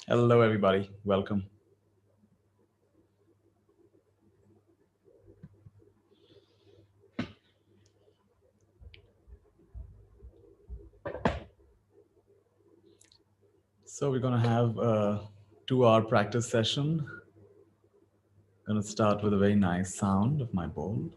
Hello, everybody. Welcome. So we're going to have a 2-hour practice session. Going to start with a very nice sound of my bowl.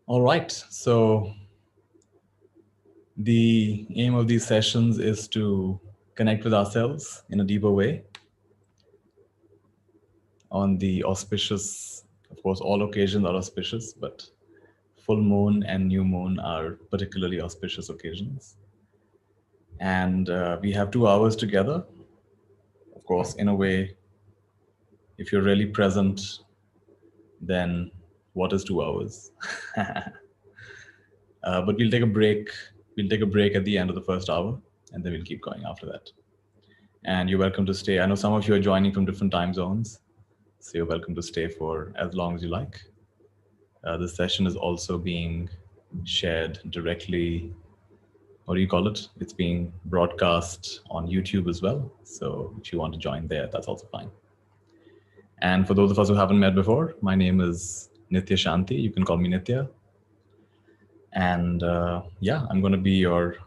All right. So the aim of these sessions is to connect with ourselves in a deeper way on the auspicious, of course, all occasions are auspicious, but full moon and new moon are particularly auspicious occasions. And we have 2 hours together. Of course, in a way, if you're really present, then what is 2 hours? But we'll take a break. We'll take a break at the end of the first hour, and then we'll keep going after that. And you're welcome to stay. I know some of you are joining from different time zones, so you're welcome to stay for as long as you like. This session is also being shared directly. What do you call it? It's being broadcast on YouTube as well. So if you want to join there, that's also fine. And for those of us who haven't met before, my name is Nithya Shanti. You can call me Nithya. And yeah, I'm going to be your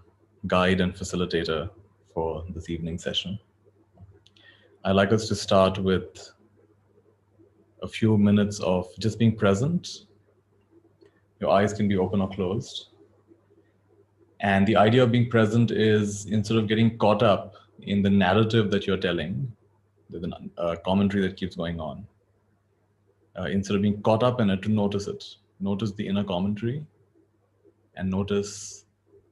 guide and facilitator for this evening session. I'd like us to start with a few minutes of just being present. Your eyes can be open or closed. And the idea of being present is, instead of getting caught up in the narrative that you're telling, there's a commentary that keeps going on. Instead of being caught up in it, to notice it. Notice the inner commentary and notice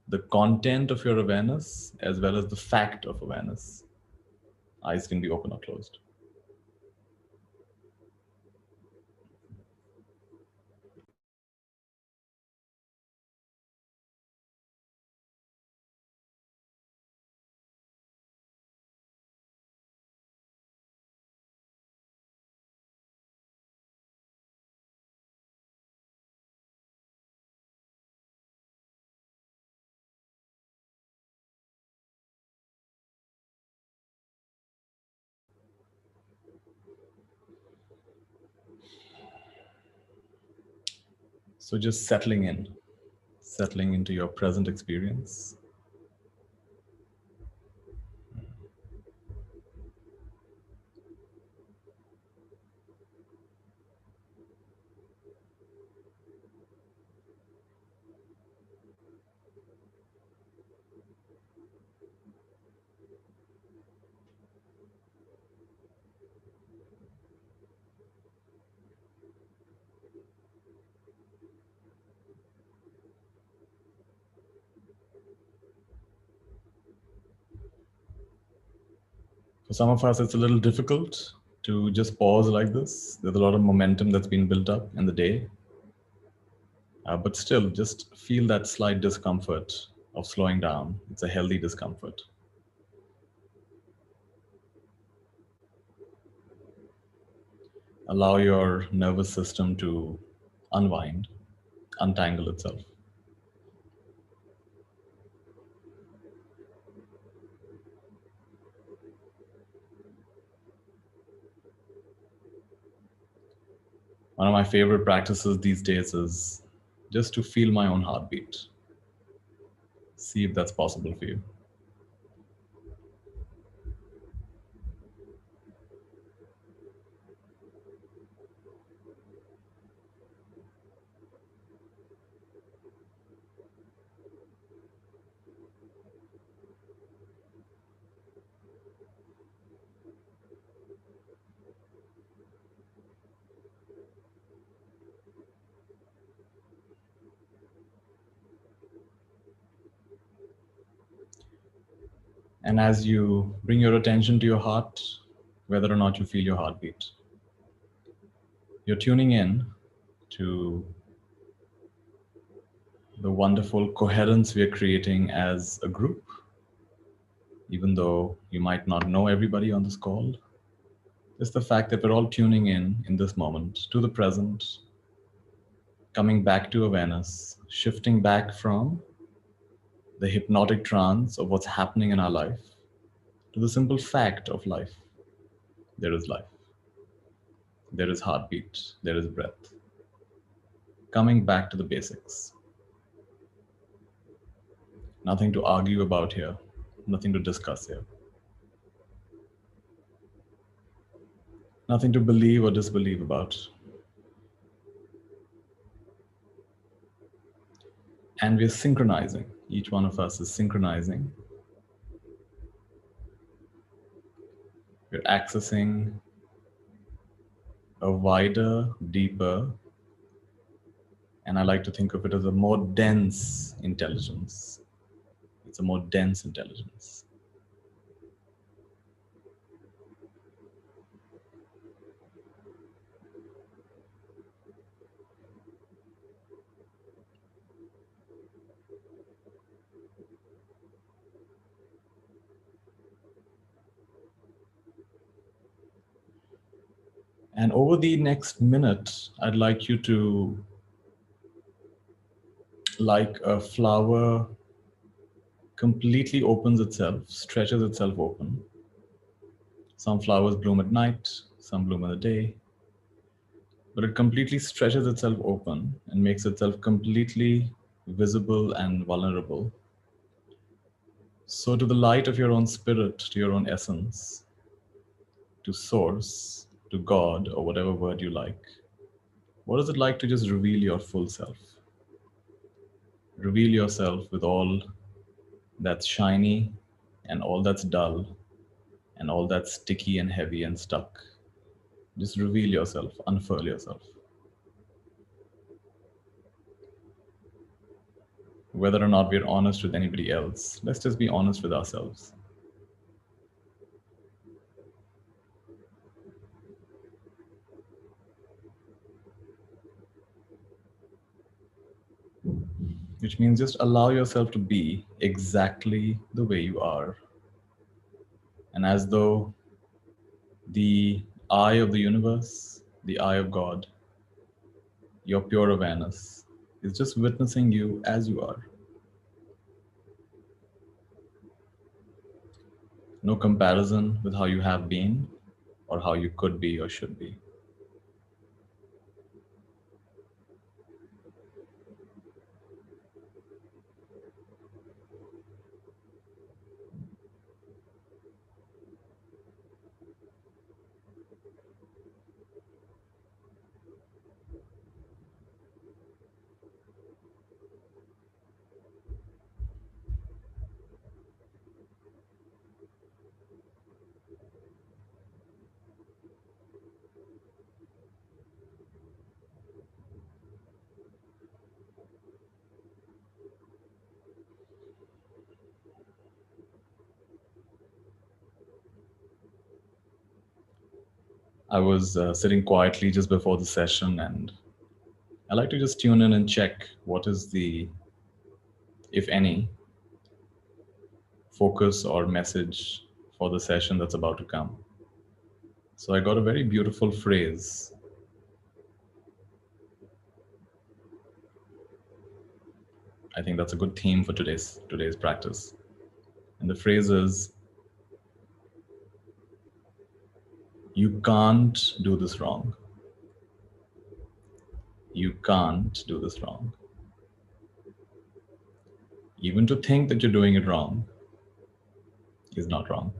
the content of your awareness as well as the fact of awareness. Eyes can be open or closed. So just settling into your present experience. For some of us, it's a little difficult to just pause like this. There's a lot of momentum that's been built up in the day. But still, just feel that slight discomfort of slowing down. It's a healthy discomfort. Allow your nervous system to unwind, untangle itself. One of my favorite practices these days is just to feel my own heartbeat. See if that's possible for you. And as you bring your attention to your heart, whether or not you feel your heartbeat, you're tuning in to the wonderful coherence we are creating as a group, even though you might not know everybody on this call. Just the fact that we're all tuning in this moment to the present, coming back to awareness, shifting back from the hypnotic trance of what's happening in our life to the simple fact of life. There is life, there is heartbeat, there is breath. Coming back to the basics. Nothing to argue about here, nothing to discuss here. Nothing to believe or disbelieve about. And we're synchronizing. Each one of us is synchronizing. We're accessing a wider, deeper, and I like to think of it as a more dense intelligence. It's a more dense intelligence. And over the next minute, I'd like you to, like a flower completely opens itself, stretches itself open. Some flowers bloom at night, some bloom in the day, but it completely stretches itself open and makes itself completely visible and vulnerable. So to the light of your own spirit, to your own essence, to source, to God, or whatever word you like, what is it like to just reveal your full self? Reveal yourself with all that's shiny and all that's dull and all that's sticky and heavy and stuck. Just reveal yourself, unfurl yourself. Whether or not we're honest with anybody else, let's just be honest with ourselves. Which means just allow yourself to be exactly the way you are. And as though the eye of the universe, the eye of God, your pure awareness, is just witnessing you as you are. No comparison with how you have been or how you could be or should be. I was sitting quietly just before the session, and I like to just tune in and check what is the, if any, focus or message for the session that's about to come. So I got a very beautiful phrase. I think that's a good theme for today's practice. And the phrase is, you can't do this wrong. You can't do this wrong. Even to think that you're doing it wrong is not wrong.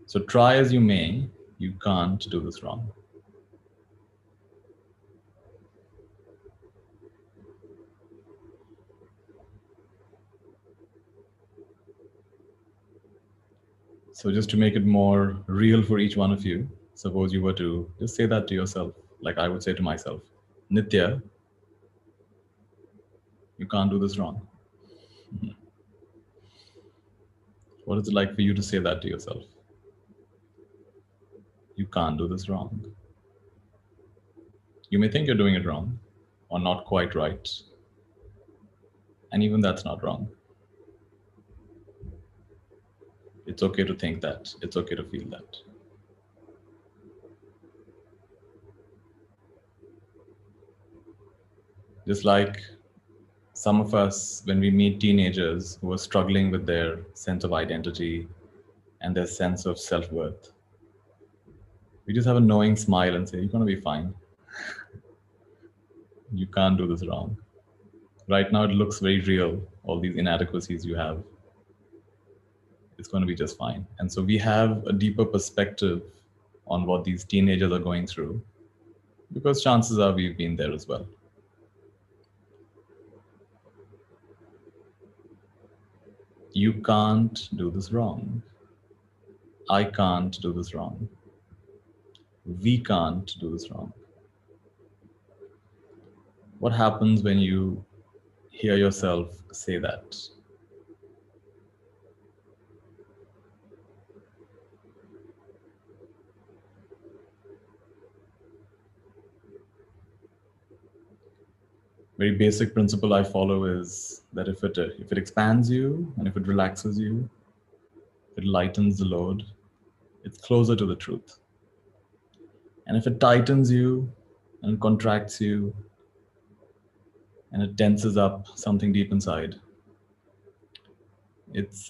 So try as you may, you can't do this wrong. So just to make it more real for each one of you, suppose you were to just say that to yourself, like I would say to myself, Nithya, you can't do this wrong. What is it like for you to say that to yourself? You can't do this wrong. You may think you're doing it wrong or not quite right. And even that's not wrong. It's okay to think that. It's okay to feel that. Just like some of us, when we meet teenagers who are struggling with their sense of identity and their sense of self-worth, we just have a knowing smile and say, you're going to be fine. You can't do this wrong. Right now, it looks very real, all these inadequacies you have. It's going to be just fine. And so we have a deeper perspective on what these teenagers are going through, because chances are we've been there as well. You can't do this wrong. I can't do this wrong. We can't do this wrong. What happens when you hear yourself say that? Very basic principle I follow is that if it expands you and if it relaxes you, it lightens the load, it's closer to the truth. And if it tightens you and contracts you and it tenses up something deep inside, it's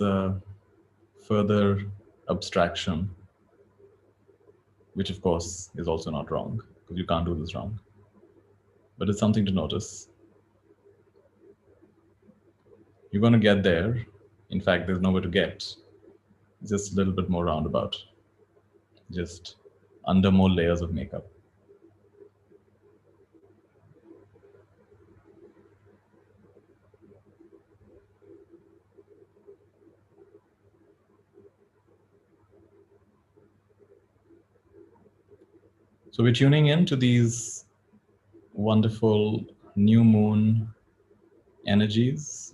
further abstraction, which of course is also not wrong, because you can't do this wrong. But it's something to notice. You're going to get there. In fact, there's nowhere to get. It's just a little bit more roundabout, just under more layers of makeup. So we're tuning into these wonderful new moon energies.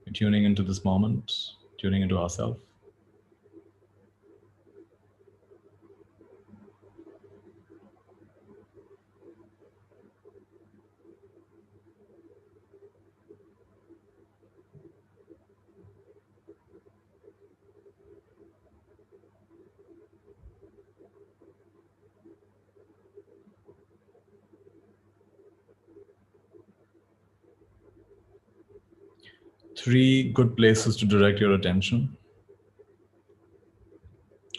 We're tuning into this moment, tuning into ourselves. Three good places to direct your attention,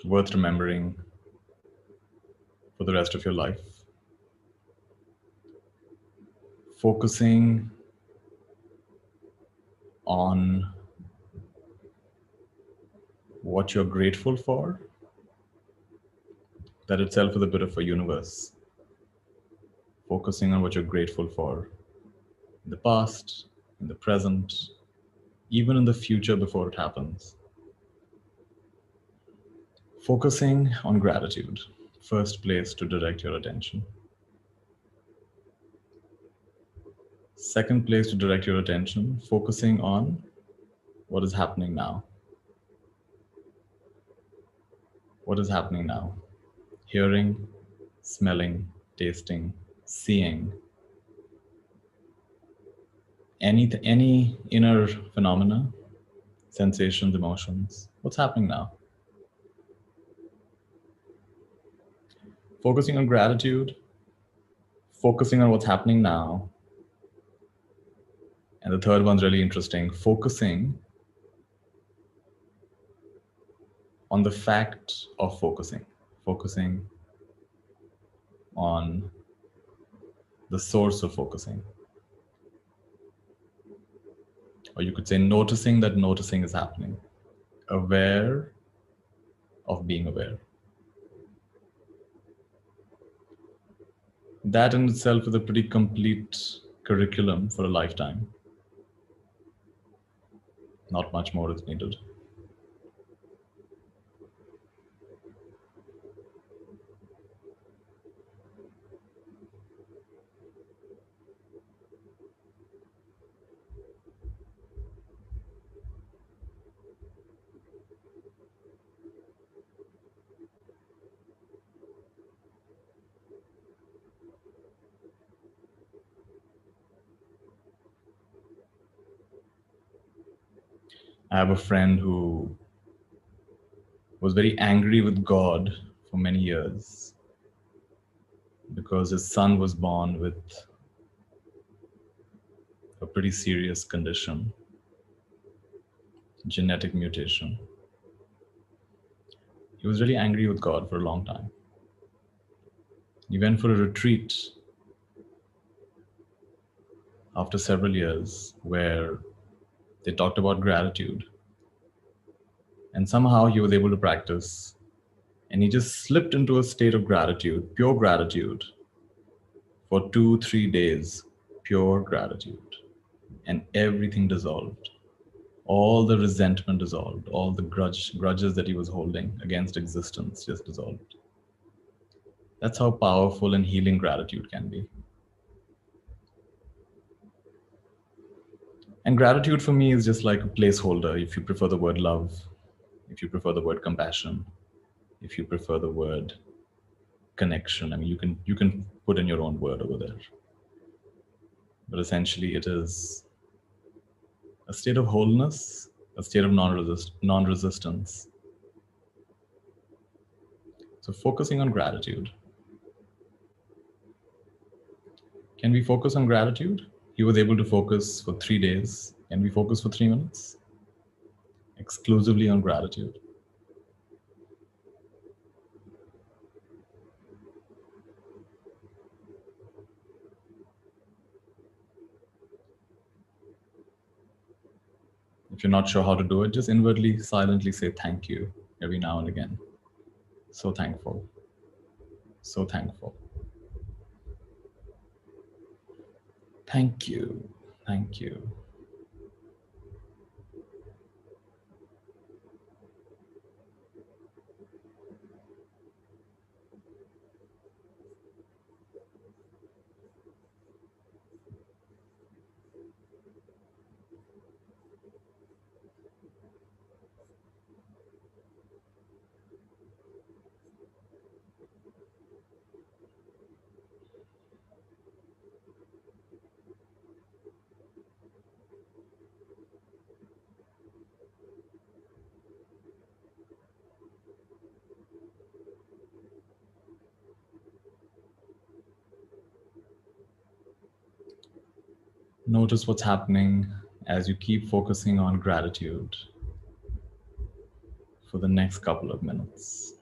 worth remembering for the rest of your life. Focusing on what you're grateful for. That itself is a bit of a universe. Focusing on what you're grateful for in the past, in the present, even in the future before it happens. Focusing on gratitude, first place to direct your attention. Second place to direct your attention, focusing on what is happening now. What is happening now? Hearing, smelling, tasting, seeing. Any inner phenomena, sensations, emotions. What's happening now? Focusing on gratitude, focusing on what's happening now. And the third one's really interesting, focusing on the fact of focusing on the source of focusing. Or you could say noticing that noticing is happening. Aware of being aware. That in itself is a pretty complete curriculum for a lifetime. Not much more is needed. I have a friend who was very angry with God for many years because his son was born with a pretty serious condition, genetic mutation. He was really angry with God for a long time. He went for a retreat after several years where they talked about gratitude. And somehow he was able to practice. And he just slipped into a state of gratitude, pure gratitude, for 2, 3 days, pure gratitude. And everything dissolved. All the resentment dissolved. All the grudges that he was holding against existence just dissolved. That's how powerful and healing gratitude can be. And gratitude for me is just like a placeholder. If you prefer the word love, if you prefer the word compassion, if you prefer the word connection, I mean, you can put in your own word over there. But essentially, it is a state of wholeness, a state of non-resistance. So focusing on gratitude. Can we focus on gratitude? He was able to focus for 3 days. Can we focus for 3 minutes? Exclusively on gratitude. If you're not sure how to do it, just inwardly, silently say thank you every now and again. So thankful. So thankful. Thank you. Thank you. Notice what's happening as you keep focusing on gratitude for the next couple of minutes.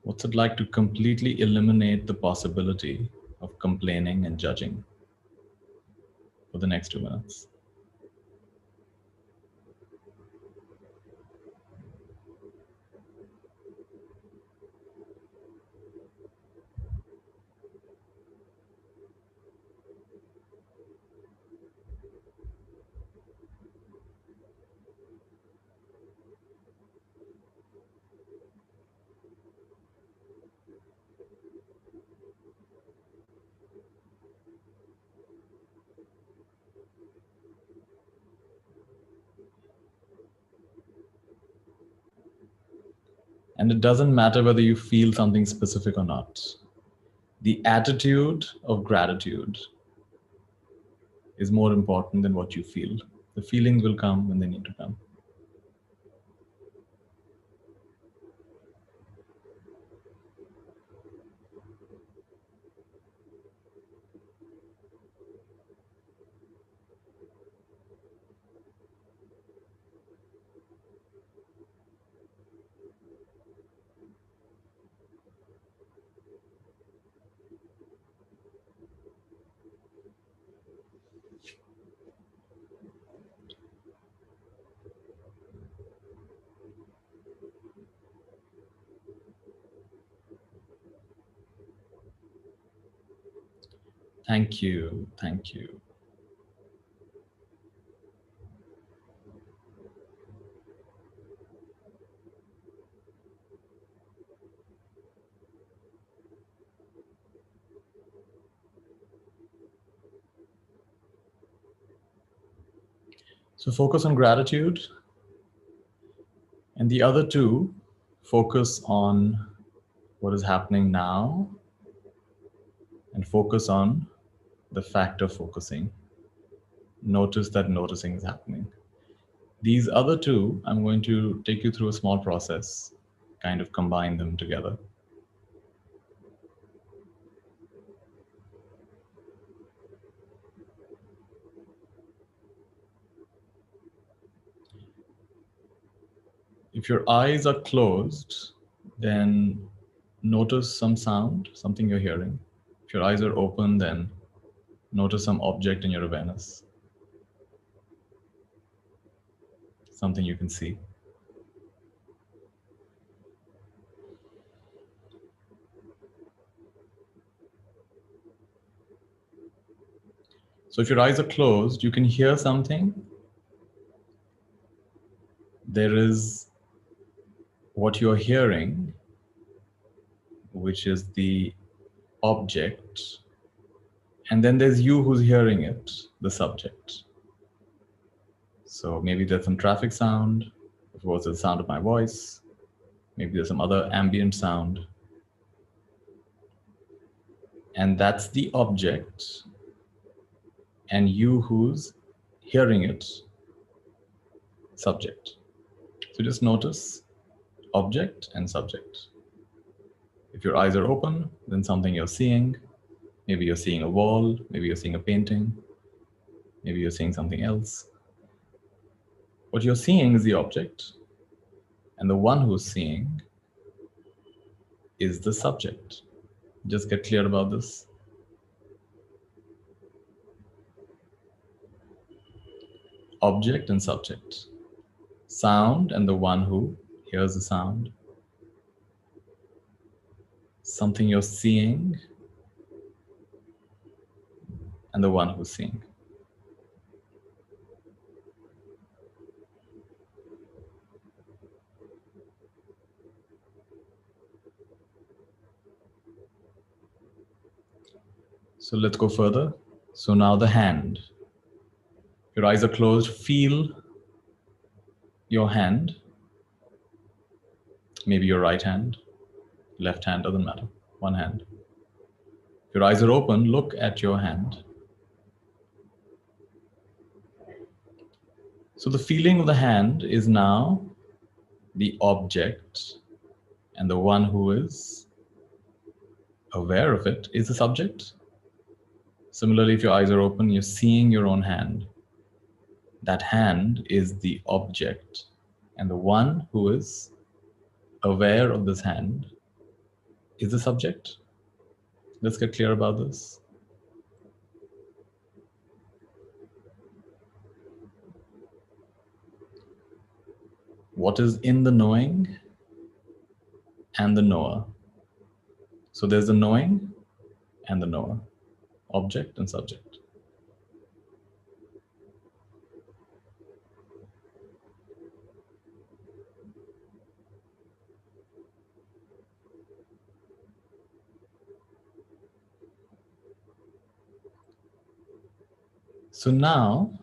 What's it like to completely eliminate the possibility of complaining and judging for the next 2 minutes? And it doesn't matter whether you feel something specific or not. The attitude of gratitude is more important than what you feel. The feelings will come when they need to come. Thank you. Thank you. So focus on gratitude. And the other two, focus on what is happening now and focus on the fact of focusing. Notice that noticing is happening. These other two, I'm going to take you through a small process, kind of combine them together. If your eyes are closed, then notice some sound, something you're hearing. If your eyes are open, then notice some object in your awareness, something you can see. So if your eyes are closed, you can hear something. There is what you're hearing, which is the object. And then there's you who's hearing it, the subject. So maybe there's some traffic sound, of course, the sound of my voice. Maybe there's some other ambient sound. And that's the object, and you who's hearing it, subject. So just notice object and subject. If your eyes are open, then something you're seeing. Maybe you're seeing a wall, maybe you're seeing a painting, maybe you're seeing something else. What you're seeing is the object, and the one who's seeing is the subject. Just get clear about this. Object and subject. Sound and the one who hears the sound. Something you're seeing and the one who's seeing. So let's go further. So now the hand. Your eyes are closed. Feel your hand. Maybe your right hand, left hand, doesn't matter. One hand. If your eyes are open, look at your hand. So the feeling of the hand is now the object, and the one who is aware of it is the subject. Similarly, if your eyes are open, you're seeing your own hand. That hand is the object, and the one who is aware of this hand is the subject. Let's get clear about this. What is in the knowing and the knower? So there's the knowing and the knower, object and subject. So now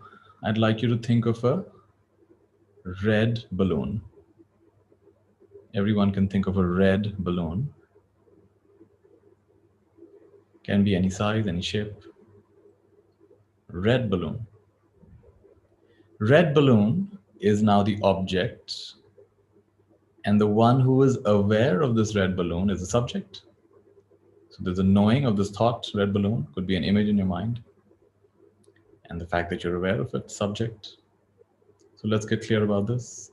I'd like you to think of a red balloon. Everyone can think of a red balloon. Can be any size, any shape. Red balloon. Red balloon is now the object, and the one who is aware of this red balloon is the subject. So there's a knowing of this thought, red balloon, could be an image in your mind, and the fact that you're aware of it, subject. So let's get clear about this.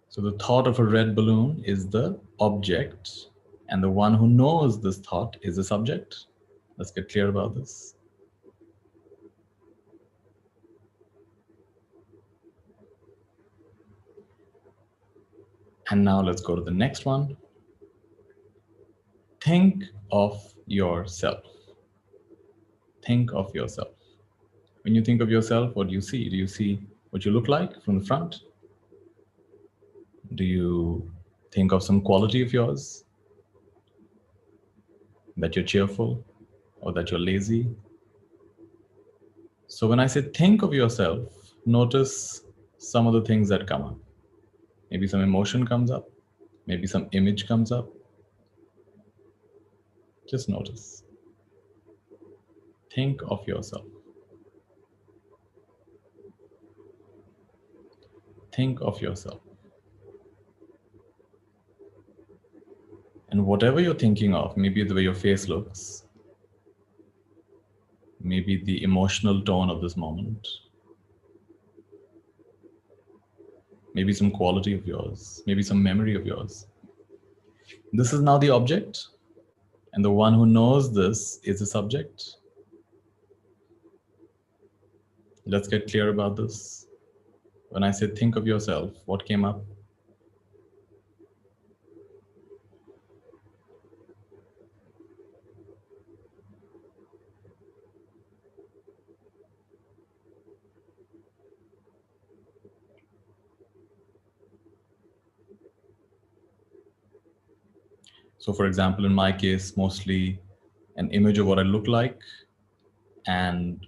So the thought of a red balloon is the object, and the one who knows this thought is the subject. Let's get clear about this. And now let's go to the next one. Think of yourself. Think of yourself. When you think of yourself, what do you see? Do you see what you look like from the front? Do you think of some quality of yours? That you're cheerful or that you're lazy? So when I say think of yourself, notice some of the things that come up. Maybe some emotion comes up. Maybe some image comes up. Just notice. Think of yourself. Think of yourself. And whatever you're thinking of, maybe the way your face looks, maybe the emotional tone of this moment, maybe some quality of yours, maybe some memory of yours. This is now the object, and the one who knows this is the subject. Let's get clear about this. When I say think of yourself, what came up? So for example, in my case, mostly an image of what I look like and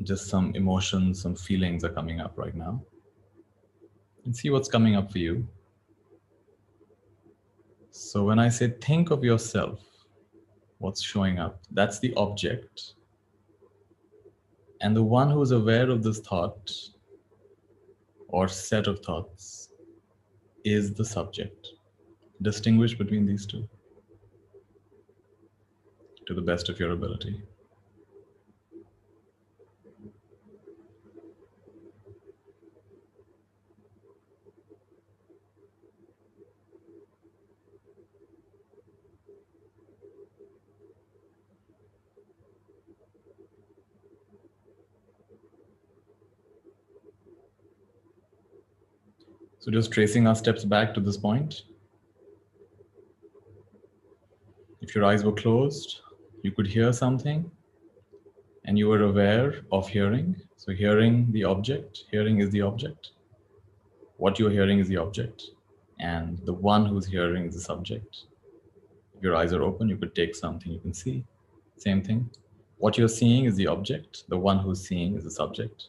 just some emotions, some feelings are coming up right now. And see what's coming up for you. So when I say think of yourself, what's showing up? That's the object. And the one who is aware of this thought or set of thoughts is the subject. Distinguish between these two to the best of your ability. So just tracing our steps back to this point. If your eyes were closed, you could hear something and you were aware of hearing. So hearing the object, hearing is the object. What you're hearing is the object. And the one who's hearing is the subject. If your eyes are open, you could take something you can see. Same thing. What you're seeing is the object. The one who's seeing is the subject.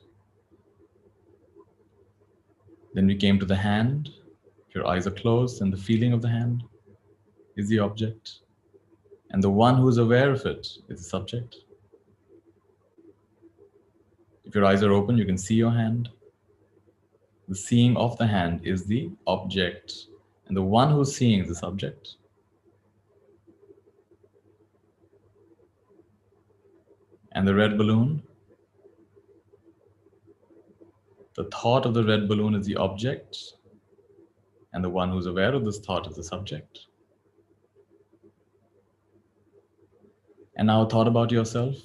Then we came to the hand. If your eyes are closed, and the feeling of the hand is the object. And the one who is aware of it is the subject. If your eyes are open, you can see your hand. The seeing of the hand is the object. And the one who's seeing is the subject. And the red balloon, the thought of the red balloon is the object. And the one who's aware of this thought is the subject. And now, thought about yourself.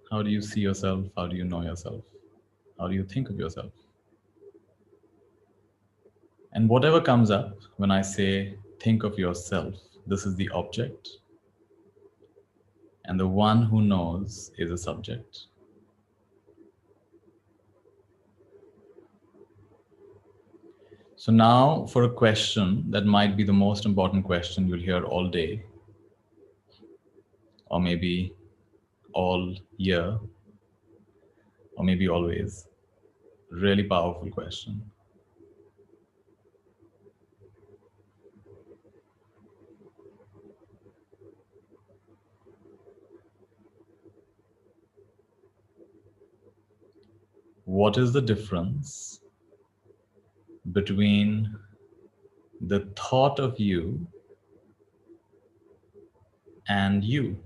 How do you see yourself? How do you know yourself? How do you think of yourself? And whatever comes up when I say think of yourself, this is the object. And the one who knows is the subject. So now for a question that might be the most important question you'll hear all day, or maybe all year, or maybe always. Really powerful question. What is the difference between the thought of you and you?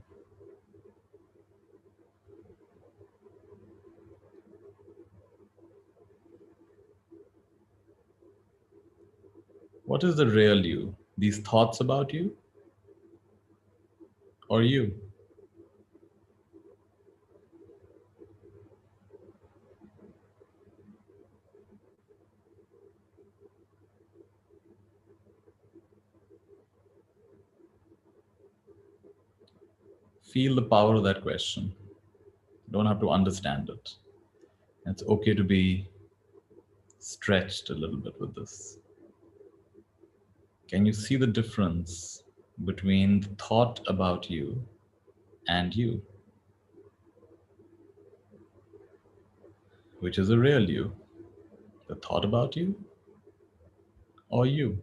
What is the real you? These thoughts about you or you? Feel the power of that question. don't have to understand it. It's okay to be stretched a little bit with this. Can you see the difference between the thought about you and you? Which is a real you? The thought about you or you?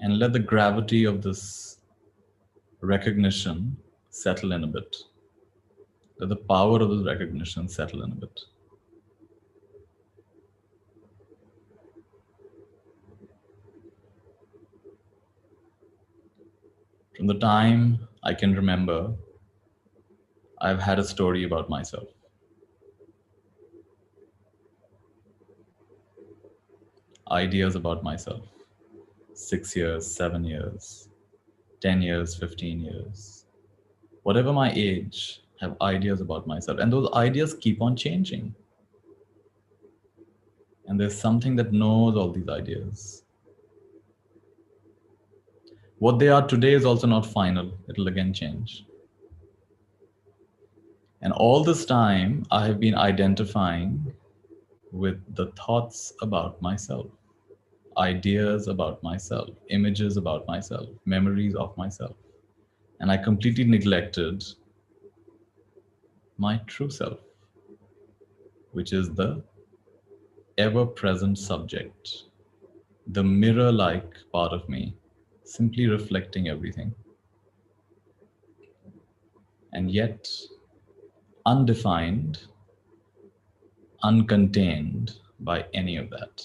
And let the gravity of this recognition settle in a bit. Let the power of this recognition settle in a bit. From the time I can remember, I've had a story about myself. Ideas about myself. 6 years, 7 years, 10 years, 15 years. Whatever my age, I have ideas about myself. And those ideas keep on changing. And there's something that knows all these ideas. What they are today is also not final. It'll again change. And all this time, I have been identifying with the thoughts about myself, ideas about myself, images about myself, memories of myself. And I completely neglected my true self, which is the ever-present subject, the mirror-like part of me, simply reflecting everything. And yet, undefined, uncontained by any of that.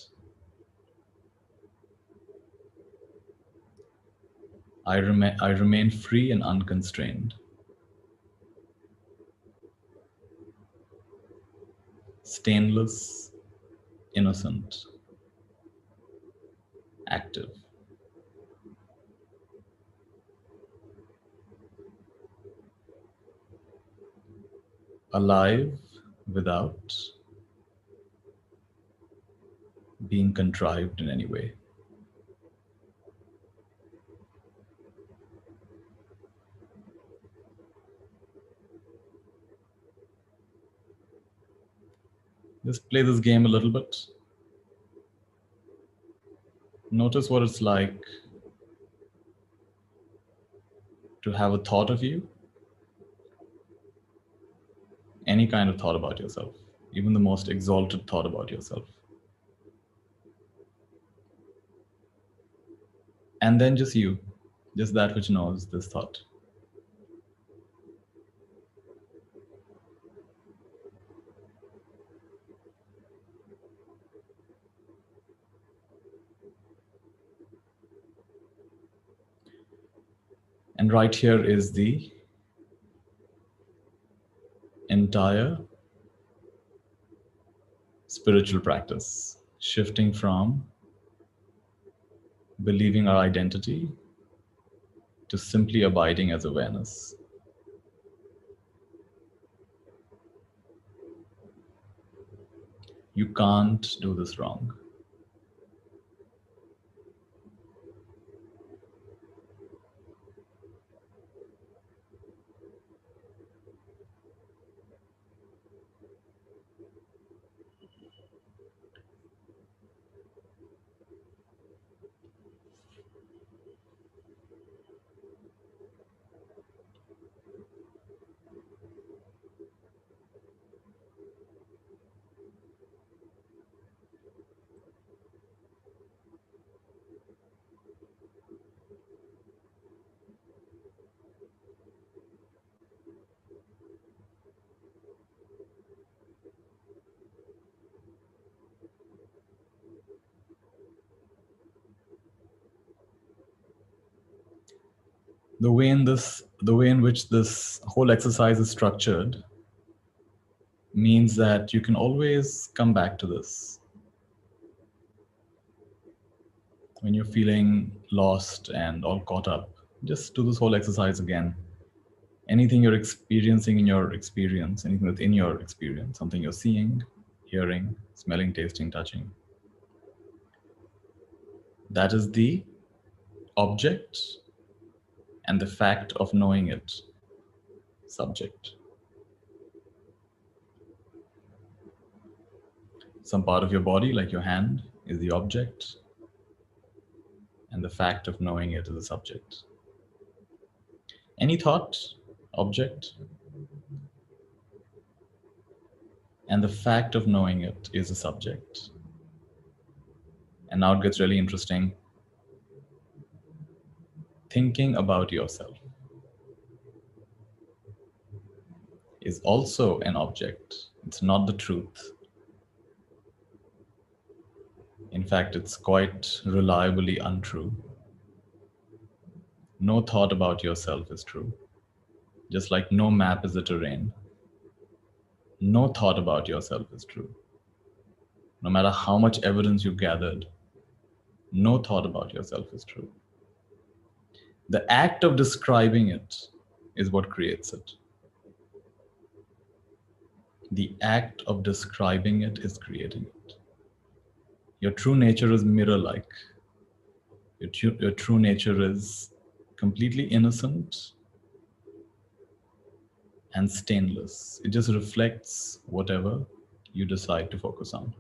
I remain free and unconstrained. Stainless, innocent, active. Alive without being contrived in any way. Just play this game a little bit. Notice what it's like to have a thought of you, any kind of thought about yourself, even the most exalted thought about yourself. And then just you, just that which knows this thought. And right here is the entire spiritual practice, shifting from believing our identity to simply abiding as awareness. You can't do this wrong. The way in which this whole exercise is structured means that you can always come back to this. When you're feeling lost and all caught up, just do this whole exercise again. Anything you're experiencing in your experience, anything within your experience, something you're seeing, hearing, smelling, tasting, touching, That is the object, and the fact of knowing it, subject. Some part of your body, like your hand, is the object, and the fact of knowing it is the subject. Any thought, object, and the fact of knowing it is the subject. And now it gets really interesting. Thinking about yourself is also an object. It's not the truth. In fact, it's quite reliably untrue. No thought about yourself is true. Just like no map is the terrain, no thought about yourself is true. No matter how much evidence you gathered, no thought about yourself is true. The act of describing it is what creates it. The act of describing it is creating it. Your true nature is mirror-like. Your true nature is completely innocent and stainless. It just reflects whatever you decide to focus on.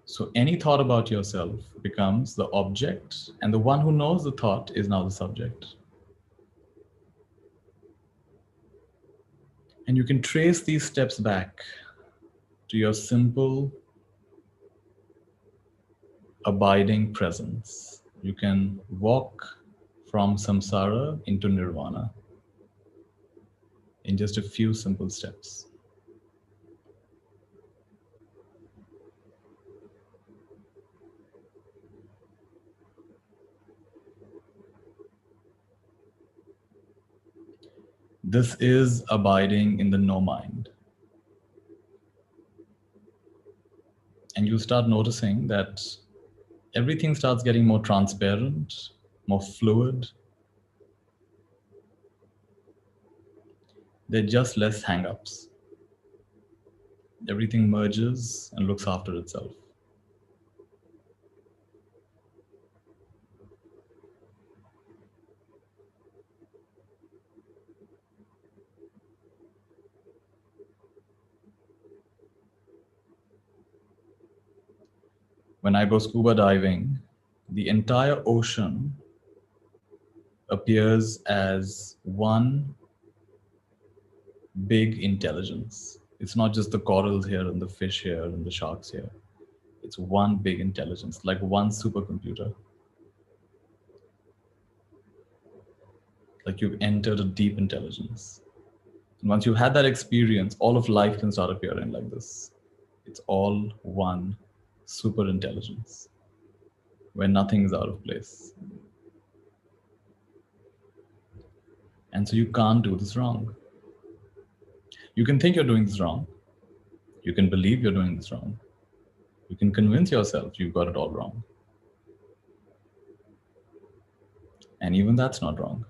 So any thought about yourself becomes the object, and the one who knows the thought is now the subject. And you can trace these steps back to your simple, abiding presence. You can walk from samsara into nirvana in just a few simple steps. This is abiding in the no mind. And you start noticing that everything starts getting more transparent, more fluid. There are just less hang-ups. Everything merges and looks after itself. When I go scuba diving, the entire ocean appears as one big intelligence. It's not just the corals here and the fish here and the sharks here. It's one big intelligence, like one supercomputer. Like you've entered a deep intelligence. And once you've had that experience, all of life can start appearing like this. It's all one super intelligence where nothing is out of place. And so you can't do this wrong. You can think you're doing this wrong. You can believe you're doing this wrong. You can convince yourself you've got it all wrong. And even that's not wrong.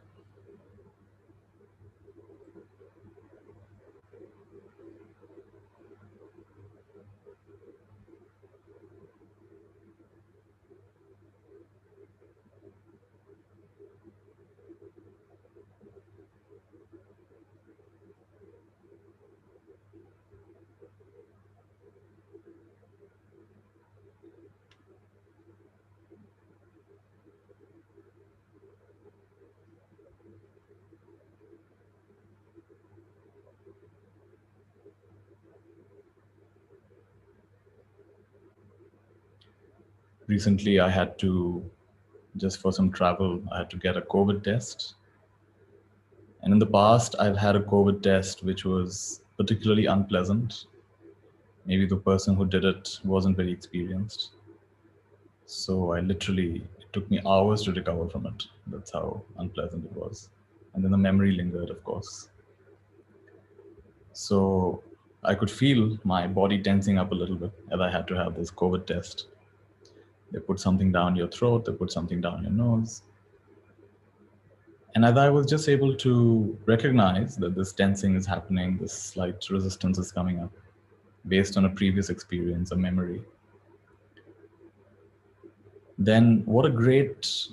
Recently, I had to, just for some travel, I had to get a COVID test. And in the past, I've had a COVID test which was particularly unpleasant. Maybe the person who did it wasn't very experienced. So it took me hours to recover from it. That's how unpleasant it was. And then the memory lingered, of course. So I could feel my body tensing up a little bit as I had to have this COVID test. They put something down your throat, they put something down your nose. And as I was just able to recognize that this tensing is happening, this slight resistance is coming up, based on a previous experience, a memory, then what a great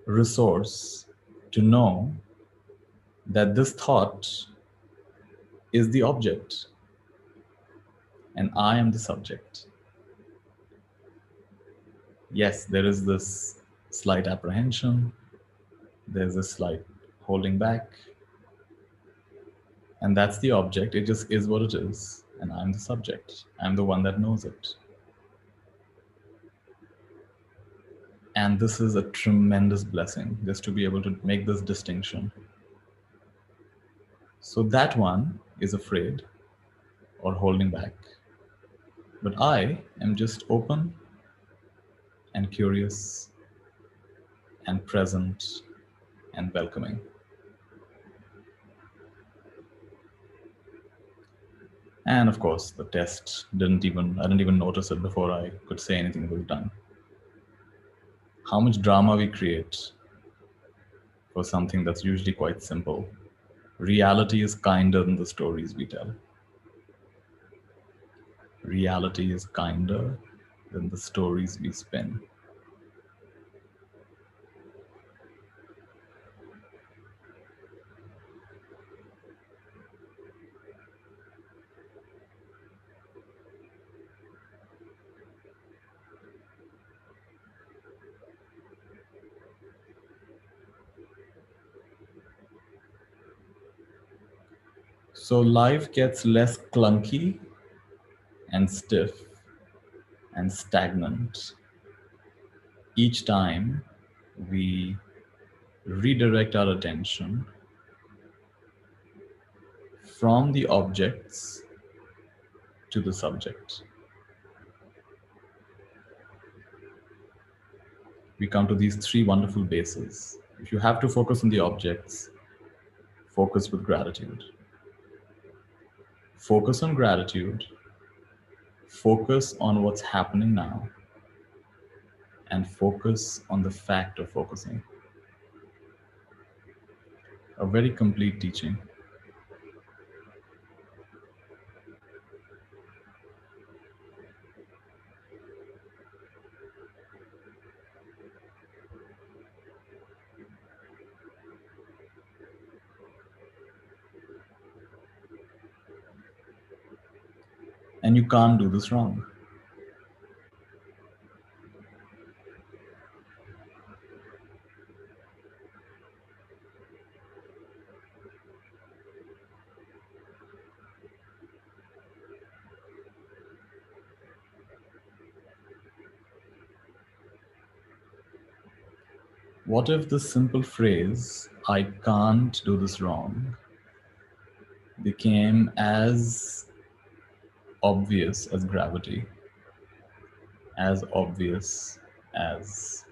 resource to know that this thought is the object and I am the subject. Yes, there is this slight apprehension, there's a slight holding back, and that's the object. It just is what it is, and I'm the subject. I'm the one that knows it. And this is a tremendous blessing, just to be able to make this distinction. So that one is afraid or holding back, but I am just open and curious and present and welcoming. And of course, the test I didn't even notice it before I could say anything was done. How much drama we create for something that's usually quite simple. Reality is kinder than the stories we tell. Reality is kinder than the stories we spin. So life gets less clunky and stiff and stagnant each time we redirect our attention from the objects to the subject. We come to these three wonderful bases. If you have to focus on the objects, focus with gratitude. Focus on gratitude, focus on what's happening now, and focus on the fact of focusing. A very complete teaching. And you can't do this wrong. What if the simple phrase, I can't do this wrong, became as obvious as gravity, as obvious as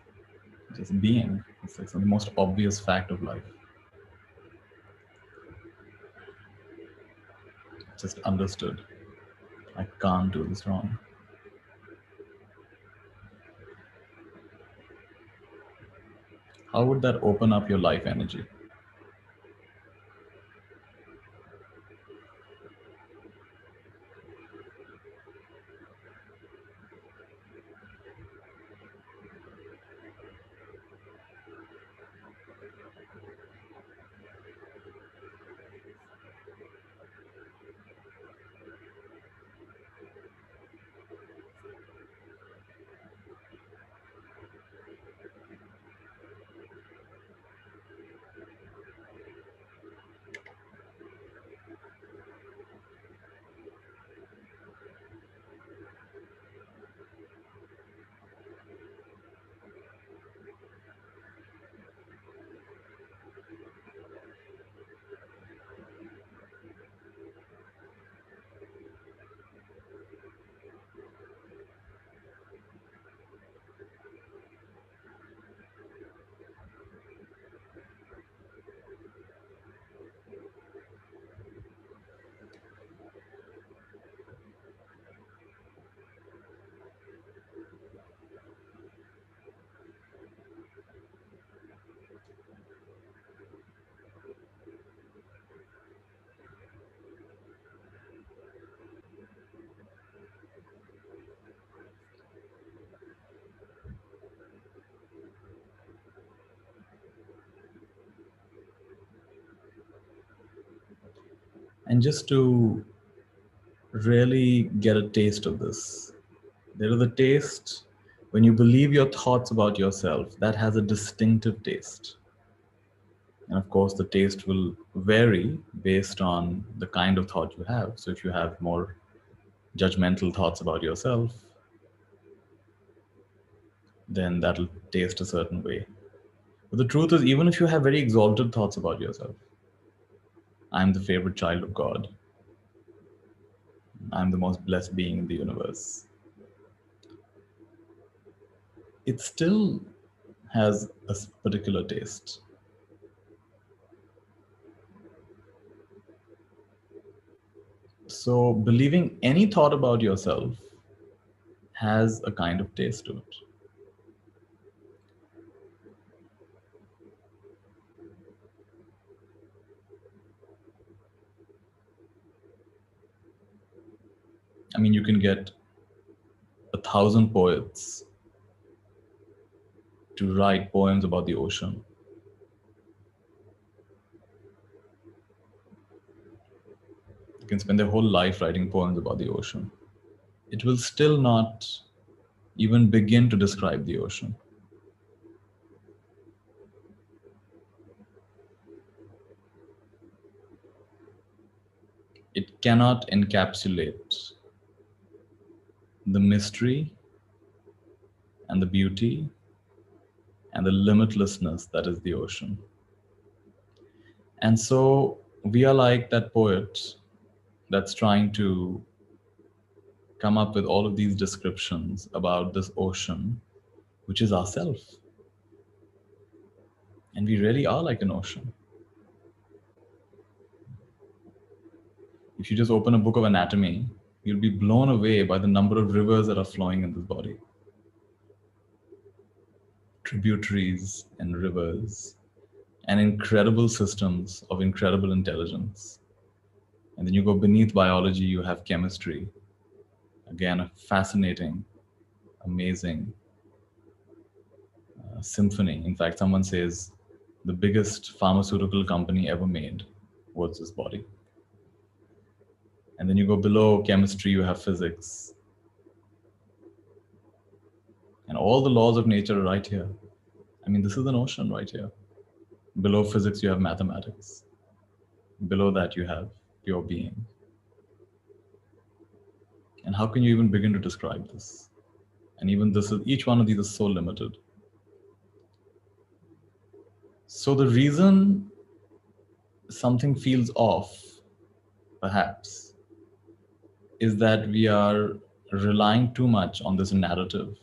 just being? It's like the most obvious fact of life. Just understood. I can't do this wrong. How would that open up your life energy? And just to really get a taste of this, there is a taste when you believe your thoughts about yourself, that has a distinctive taste. And of course, the taste will vary based on the kind of thought you have. So if you have more judgmental thoughts about yourself, then that'll taste a certain way. But the truth is, even if you have very exalted thoughts about yourself, I'm the favorite child of God, I'm the most blessed being in the universe, it still has a particular taste. So believing any thought about yourself has a kind of taste to it. I mean, you can get 1,000 poets to write poems about the ocean. You can spend their whole life writing poems about the ocean. It will still not even begin to describe the ocean. It cannot encapsulate the mystery and the beauty and the limitlessness that is the ocean. And so we are like that poet that's trying to come up with all of these descriptions about this ocean, which is ourself. And we really are like an ocean. If you just open a book of anatomy, you'll be blown away by the number of rivers that are flowing in this body. Tributaries and rivers and incredible systems of incredible intelligence. And then you go beneath biology, you have chemistry. Again, a fascinating, amazing symphony. In fact, someone says the biggest pharmaceutical company ever made was this body. And then you go below chemistry, you have physics. And all the laws of nature are right here. I mean, this is an ocean right here. Below physics, you have mathematics. Below that, you have pure being. And how can you even begin to describe this? And even this is, each one of these is so limited. So the reason something feels off, perhaps, is that we are relying too much on this narrative,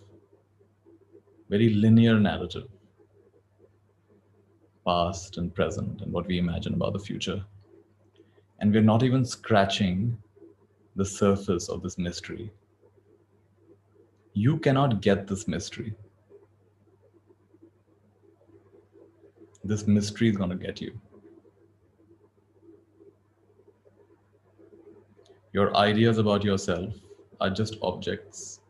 very linear narrative, past and present, and what we imagine about the future. And we're not even scratching the surface of this mystery. You cannot get this mystery. This mystery is going to get you. Your ideas about yourself are just objects.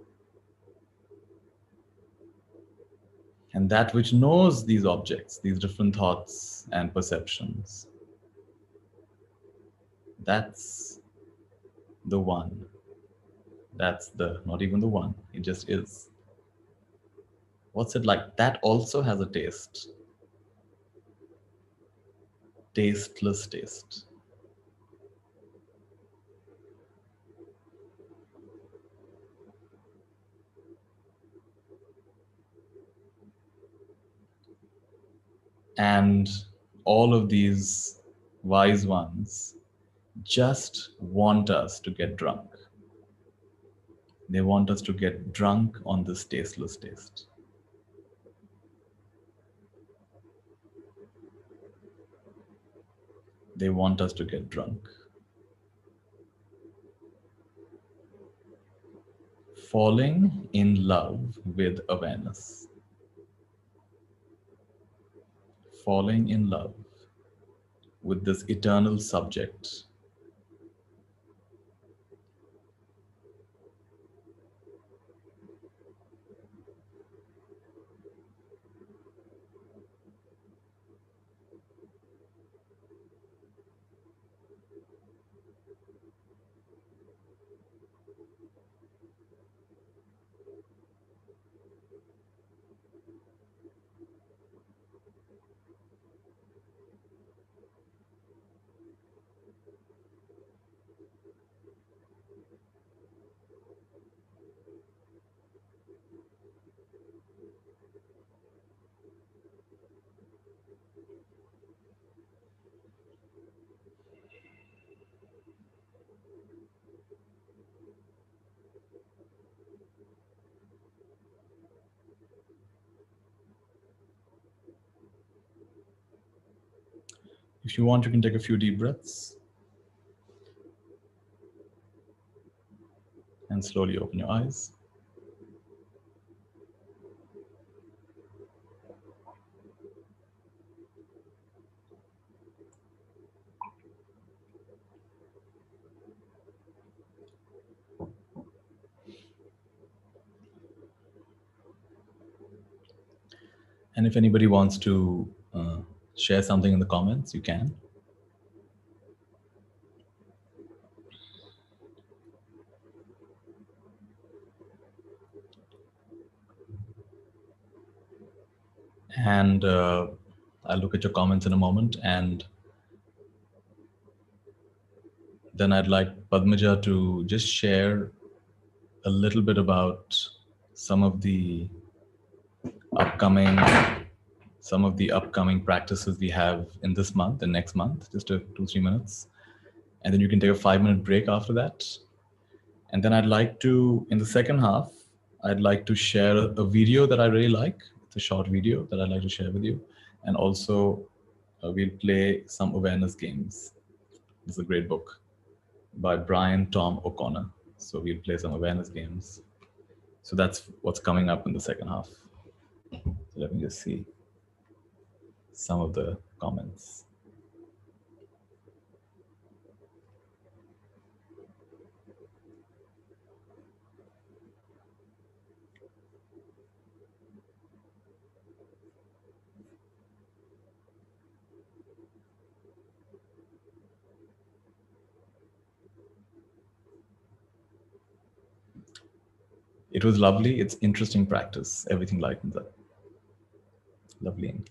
And that which knows these objects, these different thoughts and perceptions, that's the one. That's the, not even the one, it just is. What's it like? That also has a taste. Tasteless taste. And all of these wise ones just want us to get drunk. They want us to get drunk on this tasteless taste. They want us to get drunk. Falling in love with awareness. Falling in love with this eternal subject. If you want, you can take a few deep breaths and slowly open your eyes. And if anybody wants to share something in the comments, you can. And I'll look at your comments in a moment. And then I'd like Padmaja to just share a little bit about some of the upcoming practices we have in this month and next month, just 2-3 minutes. And then you can take a 5-minute break after that. And then I'd like to, in the second half, I'd like to share a video that I really like. It's a short video that I'd like to share with you. And also we'll play some awareness games. This is a great book by Brian Tom O'Connor. So we'll play some awareness games. So that's what's coming up in the second half. So let me just see some of the comments. It was lovely. It's interesting practice. Everything lightens up. Lovely.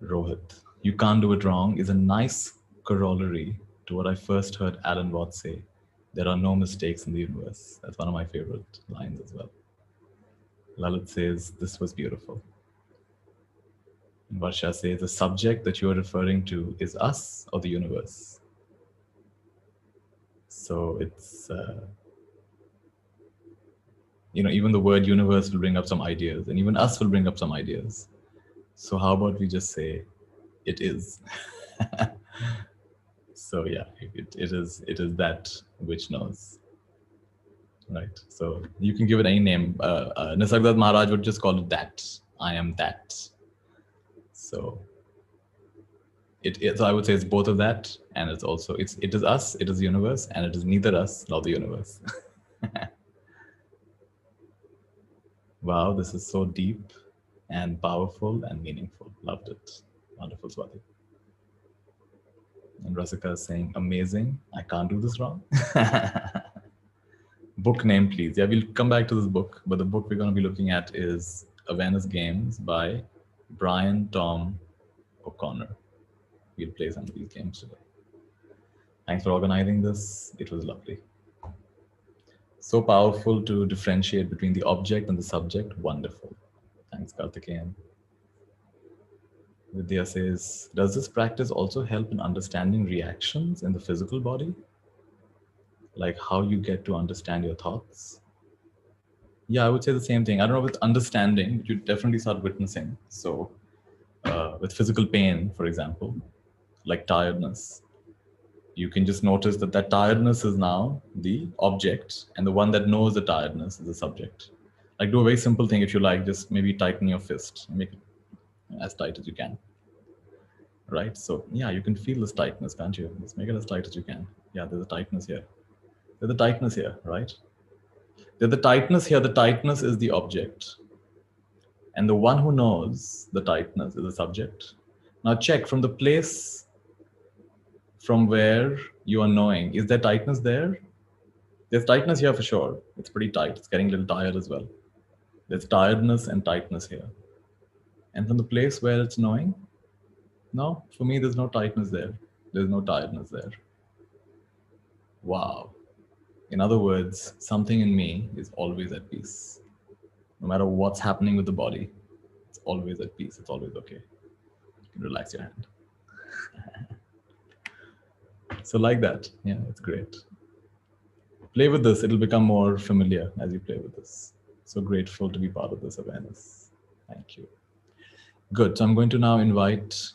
Rohit, you can't do it wrong is a nice corollary to what I first heard Alan Watts say. There are no mistakes in the universe. That's one of my favorite lines as well. Lalit says, this was beautiful. And Varsha says, the subject that you are referring to is us or the universe. So it's, even the word universe will bring up some ideas, and even us will bring up some ideas. So how about we just say, it is. So yeah, it is that which knows. Right. So you can give it any name. Nisargadatta Maharaj would just call it that. I am that. So so I would say it's both of that, and it's also it is us, it is the universe, and it is neither us nor the universe. Wow, this is so deep and powerful and meaningful. Loved it. Wonderful, Swati. And Rasika is saying, amazing. I can't do this wrong. Book name, please. Yeah, we'll come back to this book, but the book we're going to be looking at is Awareness Games by Brian Tom O'Connor. We'll play some of these games today. Thanks for organizing this. It was lovely. So powerful to differentiate between the object and the subject. Wonderful. Thanks, Karthikeyan. Vidya says, does this practice also help in understanding reactions in the physical body? Like how you get to understand your thoughts? Yeah, I would say the same thing. I don't know with understanding, you definitely start witnessing. So with physical pain, for example, like tiredness, you can just notice that tiredness is now the object, and the one that knows the tiredness is the subject. Like do a very simple thing if you like, just maybe tighten your fist, make it as tight as you can. Right? So yeah, you can feel this tightness, can't you? Just make it as tight as you can. Yeah, there's a tightness here. There's a tightness here, right? There's the tightness here. The tightness is the object. And the one who knows the tightness is the subject. Now check from the place from where you are knowing. Is there tightness there? There's tightness here for sure. It's pretty tight. It's getting a little tired as well. There's tiredness and tightness here. And from the place where it's knowing, no, for me, there's no tightness there. There's no tiredness there. Wow. In other words, something in me is always at peace. No matter what's happening with the body, it's always at peace. It's always okay. Relax your hand. So like that. Yeah, it's great. Play with this. It'll become more familiar as you play with this. So grateful to be part of this awareness. Thank you. Good. So I'm going to now invite.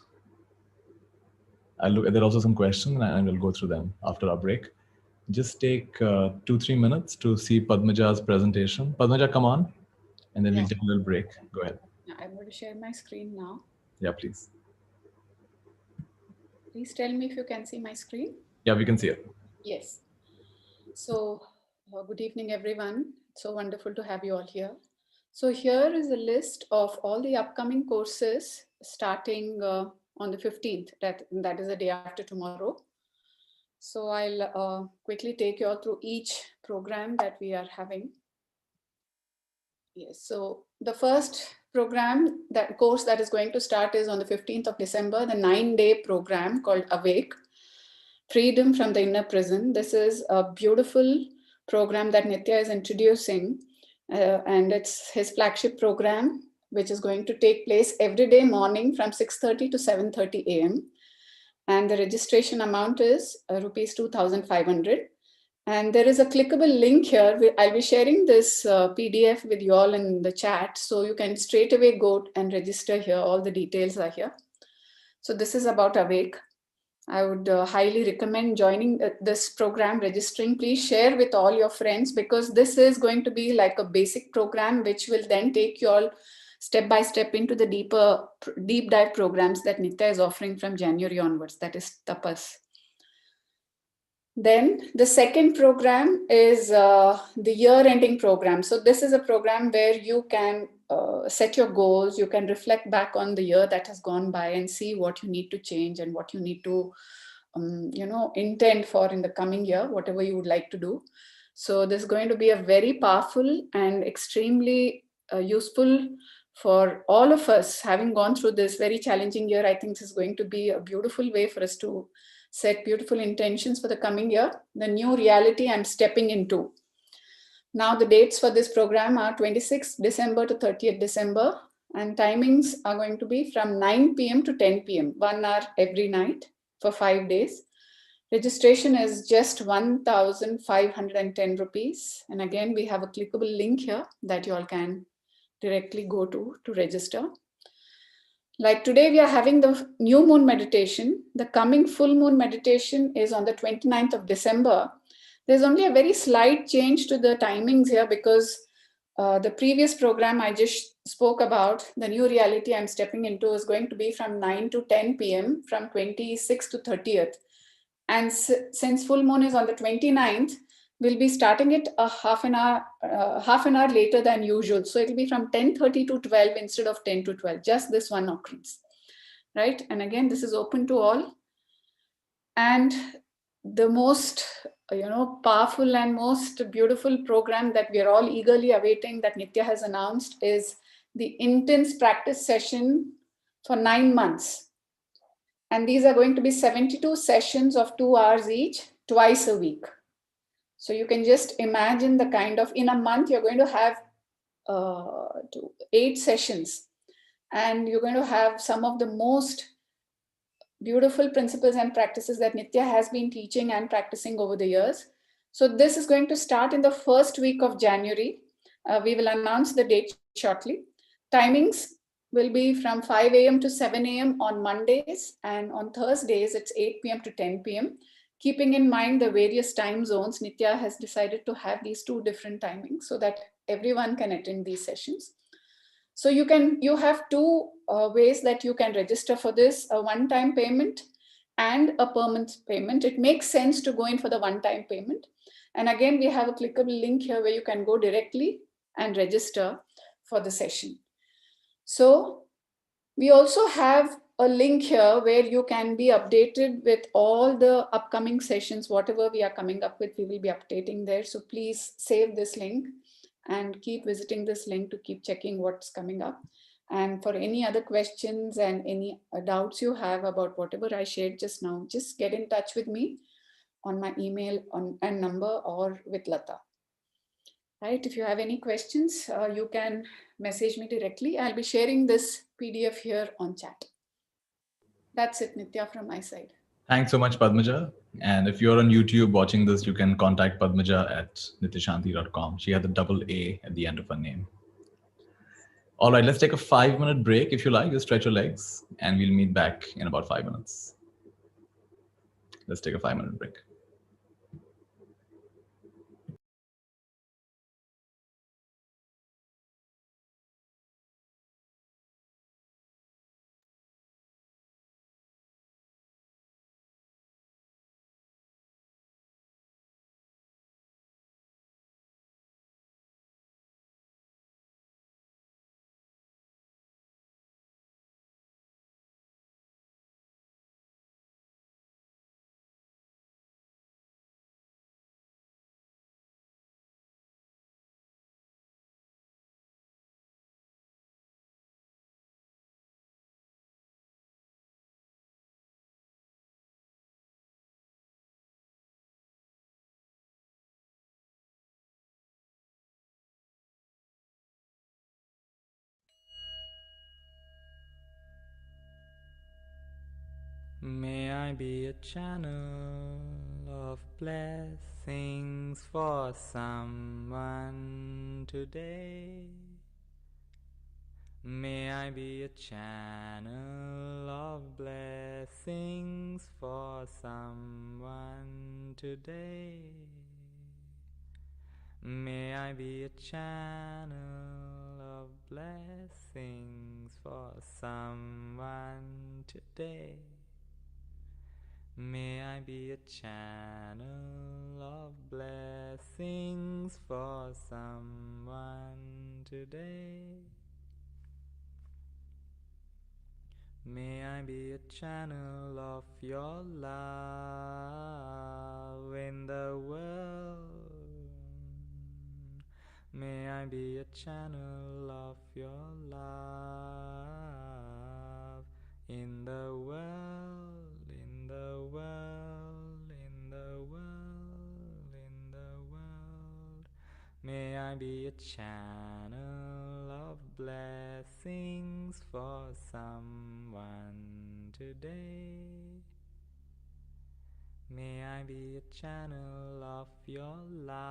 I'll look. There are also some questions, and we'll go through them after our break. Just take 2-3 minutes to see Padmaja's presentation. Padmaja, come on, and then we'll take a little break. Go ahead. I'm going to share my screen now. Yeah, please. Please tell me if you can see my screen. Yeah, we can see it. Yes. So, good evening, everyone. It's so wonderful to have you all here. So here is a list of all the upcoming courses starting on the 15th. That is the day after tomorrow. So I'll quickly take you all through each program that we are having. Yes, so the first program, that course that is going to start is on the 15th of December, the 9-day program called Awake, Freedom from the Inner Prison. This is a beautiful program that Nithya is introducing, and it's his flagship program, which is going to take place every day morning from 6:30 to 7:30 a.m. And the registration amount is rupees 2,500. And there is a clickable link here. I'll be sharing this PDF with you all in the chat. So you can straight away go and register here. All the details are here. So this is about Awake. I would highly recommend joining this program, registering. Please share with all your friends, because this is going to be like a basic program, which will then take you all step by step into the deep dive programs that Nithya is offering from January onwards. That is Tapas. Then the second program is the year-ending program. So this is a program where you can set your goals, you can reflect back on the year that has gone by and see what you need to change and what you need to, intend for in the coming year, whatever you would like to do. So this is going to be a very powerful and extremely useful for all of us. Having gone through this very challenging year, I think this is going to be a beautiful way for us to set beautiful intentions for the coming year, the new reality I'm stepping into. Now the dates for this program are 26th December to 30th December, and timings are going to be from 9 p.m. to 10 p.m., 1 hour every night for 5 days. Registration is just 1,510 rupees. And again, we have a clickable link here that you all can directly go to register. Like today, we are having the new moon meditation. The coming full moon meditation is on the 29th of December. There's only a very slight change to the timings here, because the previous program I just spoke about, the new reality I'm stepping into, is going to be from 9 to 10 p.m. from 26th to 30th. And since full moon is on the 29th, we'll be starting it a half an hour later than usual. So it'll be from 10:30 to 12 instead of 10 to 12, just this one occurrence, right? And again, this is open to all. And the most, powerful and most beautiful program that we are all eagerly awaiting, that Nithya has announced, is the intense practice session for 9 months. And these are going to be 72 sessions of 2 hours each, twice a week. So you can just imagine the kind of, in a month, you're going to have 8 sessions. And you're going to have some of the most beautiful principles and practices that Nithya has been teaching and practicing over the years. So this is going to start in the first week of January. We will announce the date shortly. Timings will be from 5 a.m. to 7 a.m. on Mondays, and on Thursdays it's 8 p.m. to 10 p.m. Keeping in mind the various time zones, Nithya has decided to have these 2 different timings so that everyone can attend these sessions. So you have 2 ways that you can register for this: a one-time payment and a permanent payment. It makes sense to go in for the one-time payment. And again, we have a clickable link here where you can go directly and register for the session. So we also have a link here where you can be updated with all the upcoming sessions. Whatever we are coming up with, we will be updating there. So please save this link and keep visiting this link to keep checking what's coming up. And for any other questions and any doubts you have about whatever I shared just now, just get in touch with me on my email and number, or with Lata. Right? If you have any questions, you can message me directly. I'll be sharing this PDF here on chat. That's it, Nithya, from my side. Thanks so much, Padmaja. And if you're on YouTube watching this, you can contact Padmaja at nithyanti.com. She had the double A at the end of her name. All right, let's take a 5 minute break if you like. Just stretch your legs, and we'll meet back in about 5 minutes. Let's take a 5 minute break. May I be a channel of blessings for someone today. May I be a channel of blessings for someone today. May I be a channel of blessings for someone today. May I be a channel of blessings for someone today. May I be a channel of your love in the world. May I be a channel of your love in the world, in the world, in the world, in the world. May I be a channel of blessings for someone today. May I be a channel of your light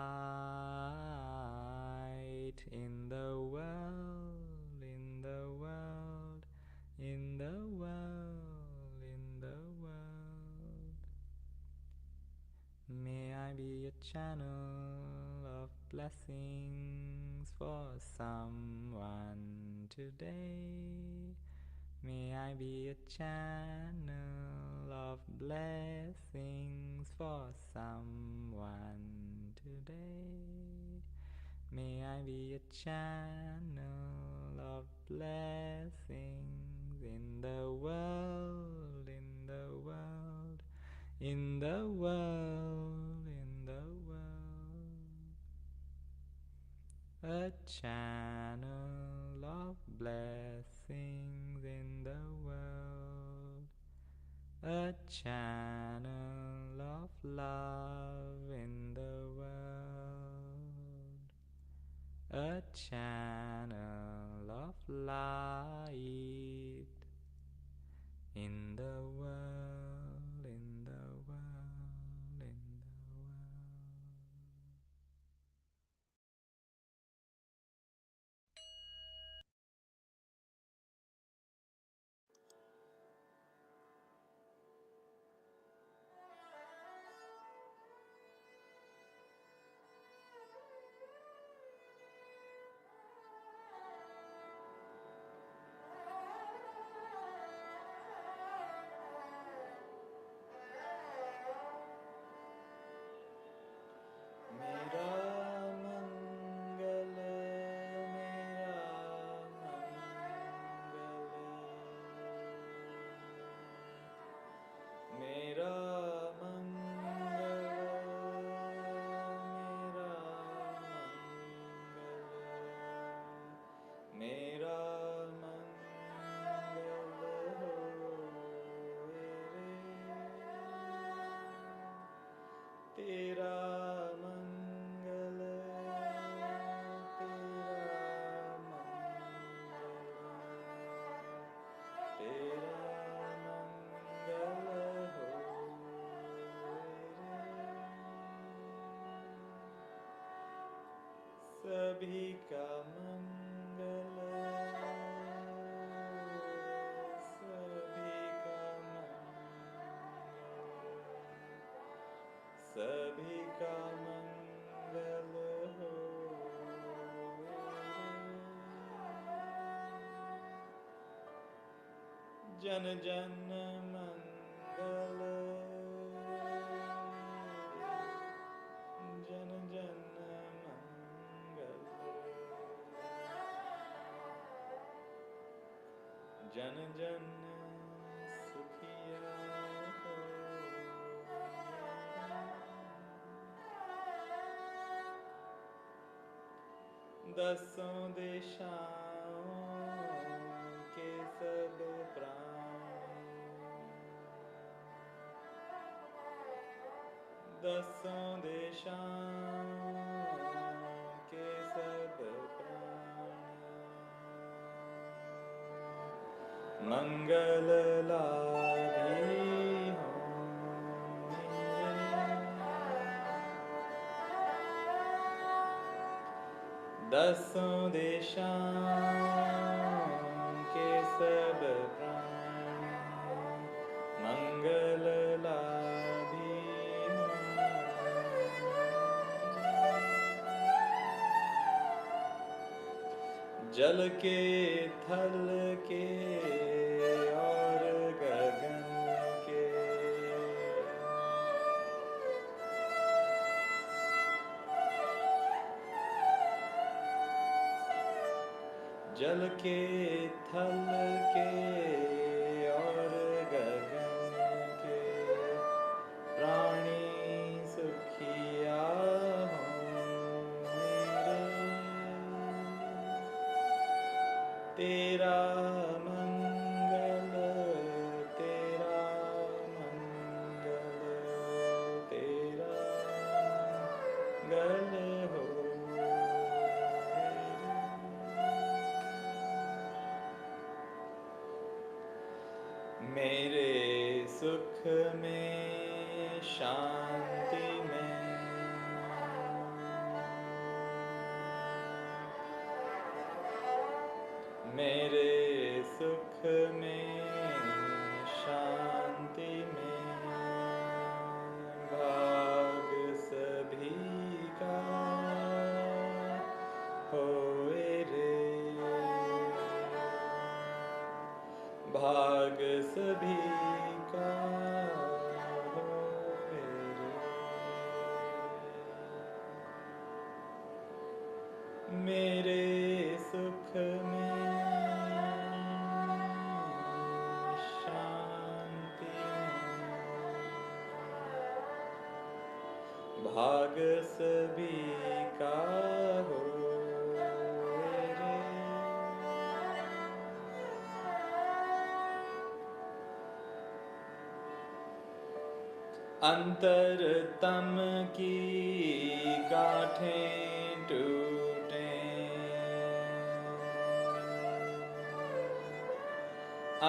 in the world, in the world, in the world, in the world. May I be a channel of blessings for someone today. May I be a channel of blessings for someone today. May I be a channel of blessings in the world, in the world, in the world, in the world. A channel of blessings in the world. A channel of love in the world. A channel of light in the world, in the world, in the world. सभी का मंगल, सभी का मंगल, सभी का मंगल हो जन जन मंगल, जन जन मंगल, जन जन सुखिया हो दसों दिशाओं के सब प्राणी, दसों दिशाओं के सब प्राणी मंगल लाभी हों दसों दिशाओं के सब प्राणी मंगल लाभी हों जल के थल के और गगन के जल के थल के और गगन के प्राणी सुखिया हों मेरे तेरा मंगल, तेरा मंगल, तेरा मंगल हो मेरे सुख में शांति में मेरे सुख में शांति में भाग सभी का होए रे भाग सभी का होए रे मेरे सुख में शांति में भाग सभी का होए रे अंतरतम की गांठें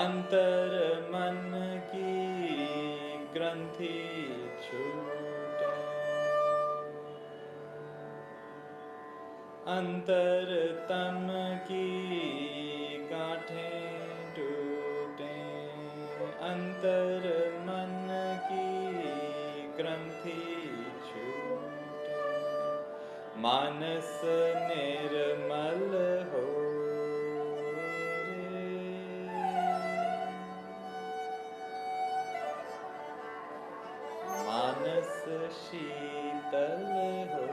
अंतर मन की ग्रंथि छूटे अंतर तम की गांठें टूटे अंतर मन की ग्रंथि छूटे मानस निर्मल हो मानस शीतल हो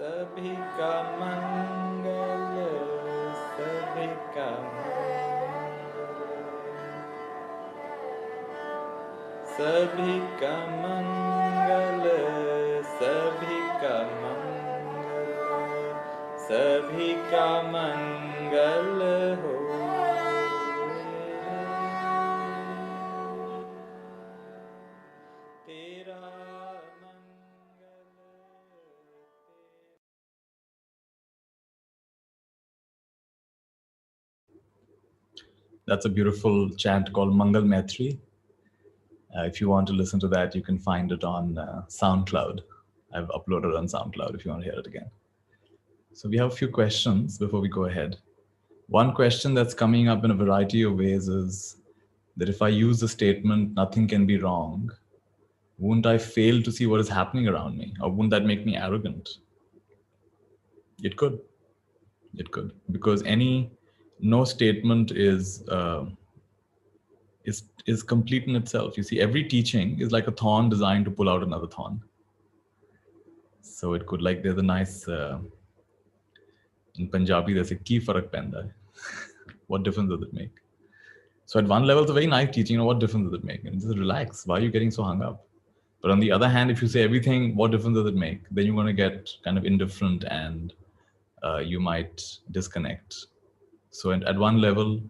सभी का मंगल सभी का सभी का मंगल सभी का मंगल सभी का मंगल हो तेरा That's a beautiful chant called Mangal Maitri. If you want to listen to that, you can find it on SoundCloud. I've uploaded on SoundCloud if you want to hear it again. So we have a few questions before we go ahead. One question that's coming up in a variety of ways is that if I use the statement, nothing can be wrong, won't I fail to see what is happening around me? Or wouldn't that make me arrogant? It could. It could. Because no statement is complete in itself. You see, every teaching is like a thorn designed to pull out another thorn. So it could, like, there's a nice, in Punjabi, there's a ki farak penda hai. What difference does it make? So at one level, it's a very nice teaching. What difference does it make? And just relax. Why are you getting so hung up? But on the other hand, if you say everything, what difference does it make? Then you're going to get kind of indifferent and you might disconnect. So at one level,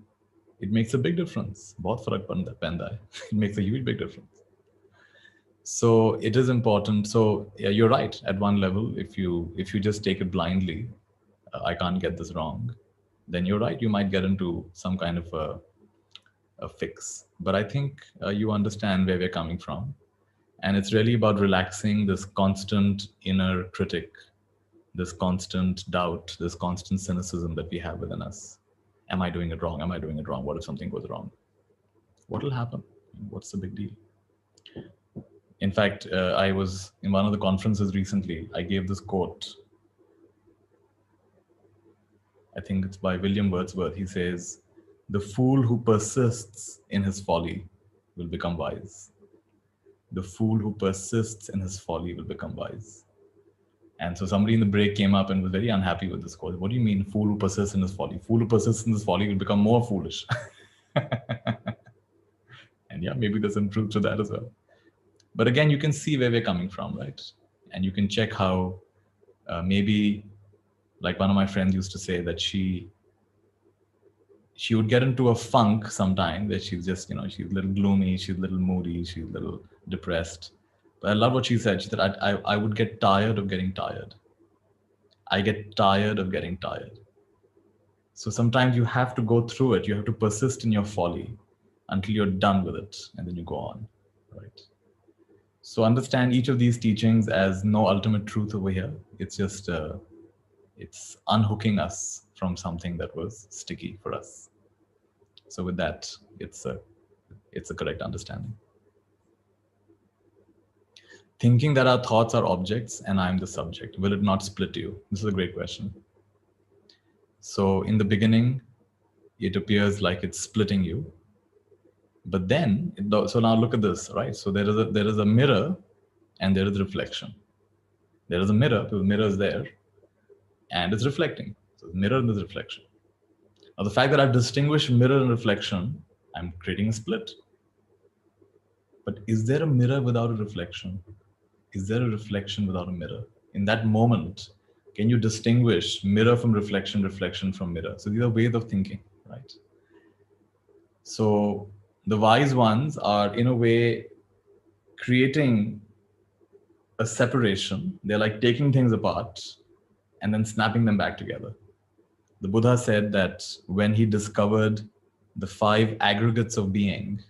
it makes a big difference. Bahut farak penda hai. It makes a huge big difference. So it is important. So yeah, you're right. At one level, if you just take it blindly, I can't get this wrong, then you're right. You might get into some kind of a fix. But I think you understand where we're coming from. And it's really about relaxing this constant inner critic, this constant doubt, this constant cynicism that we have within us. Am I doing it wrong? Am I doing it wrong? What if something goes wrong? What will happen? What's the big deal? In fact, I was in one of the conferences recently. I gave this quote. I think it's by William Wordsworth. He says, "The fool who persists in his folly will become wise. The fool who persists in his folly will become wise." And so somebody in the break came up and was very unhappy with this quote. What do you mean, fool who persists in his folly? Fool who persists in his folly will become more foolish. And yeah, maybe there's some truth to that as well. But again, you can see where we're coming from, right? And you can check how maybe, like one of my friends used to say, that she would get into a funk sometime that she's just, she's a little gloomy, she's a little moody, she's a little depressed. But I love what she said. She said, I would get tired of getting tired. I get tired of getting tired. So sometimes you have to go through it. You have to persist in your folly until you're done with it. And then you go on, right? So understand each of these teachings as no ultimate truth over here. It's just, it's unhooking us from something that was sticky for us. So with that, it's a correct understanding. Thinking that our thoughts are objects and I'm the subject, will it not split you? This is a great question. So in the beginning, it appears like it's splitting you. But then, so now look at this, right? So there is a mirror and there is reflection. There is a mirror, the mirror is there and it's reflecting. So the mirror and this reflection. Now the fact that I've distinguished mirror and reflection, I'm creating a split. But is there a mirror without a reflection? Is there a reflection without a mirror? In that moment, can you distinguish mirror from reflection, reflection from mirror? So these are ways of thinking, right? So the wise ones are, in a way, creating a separation. They're like taking things apart and then snapping them back together. The Buddha said that when he discovered the 5 aggregates of being,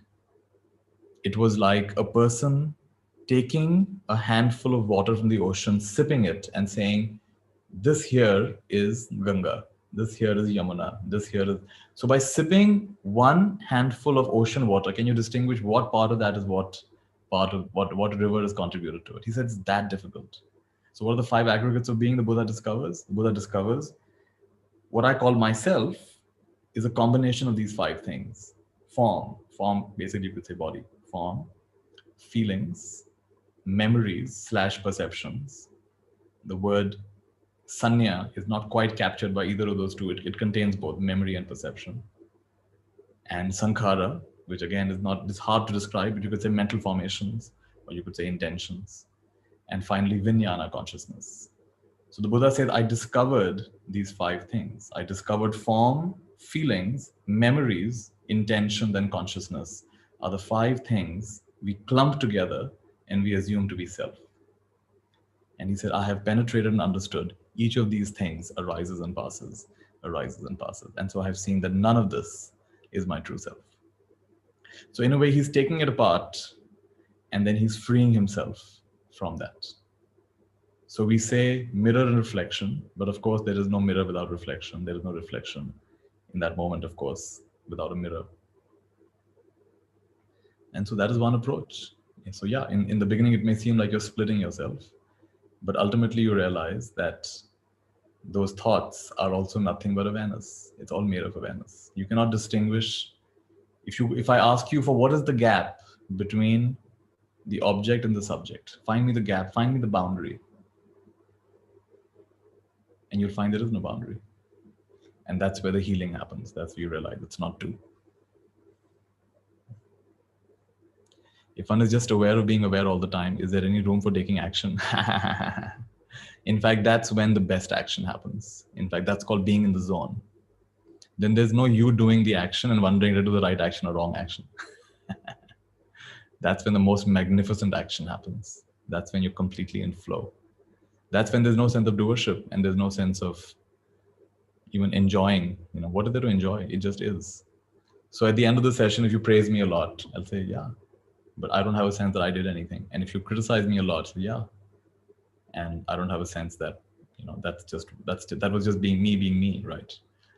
it was like a person taking a handful of water from the ocean, sipping it and saying, this here is Ganga, this here is Yamuna, this here is... So by sipping one handful of ocean water, can you distinguish what part of that is what river has contributed to it? He said it's that difficult. So what are the 5 aggregates of being the Buddha discovers? The Buddha discovers what I call myself is a combination of these 5 things. Form, basically you could say body. Form, feelings, memories / perceptions. The word sanya is not quite captured by either of those two. It contains both memory and perception. And sankhara, which again it's hard to describe, but you could say mental formations, or you could say intentions. And finally, vijnana, consciousness. So the Buddha said, I discovered these 5 things. I discovered form, feelings, memories, intention, then consciousness are the 5 things we clump together and we assume to be self. And he said, I have penetrated and understood each of these things arises and passes, arises and passes. And so I have seen that none of this is my true self. So in a way, he's taking it apart and then he's freeing himself from that. So we say mirror and reflection, but of course there is no mirror without reflection. There is no reflection in that moment, of course, without a mirror. And so that is one approach. And so yeah, in the beginning it may seem like you're splitting yourself, but ultimately you realize that those thoughts are also nothing but awareness. It's all made of awareness. You cannot distinguish. If I ask you for what is the gap between the object and the subject, find me the gap, find me the boundary, and you'll find there is no boundary. And that's where the healing happens. That's where you realize it's not two. If one is just aware of being aware all the time, is there any room for taking action? In fact, that's when the best action happens. In fact, that's called being in the zone. Then there's no you doing the action and wondering to do the right action or wrong action. That's when the most magnificent action happens. That's when you're completely in flow. That's when there's no sense of doership and there's no sense of even enjoying. What is there to enjoy? It just is. So at the end of the session, if you praise me a lot, I'll say, yeah, but I don't have a sense that I did anything. And if you criticize me a lot, so yeah, and I don't have a sense that, that was just being me, right?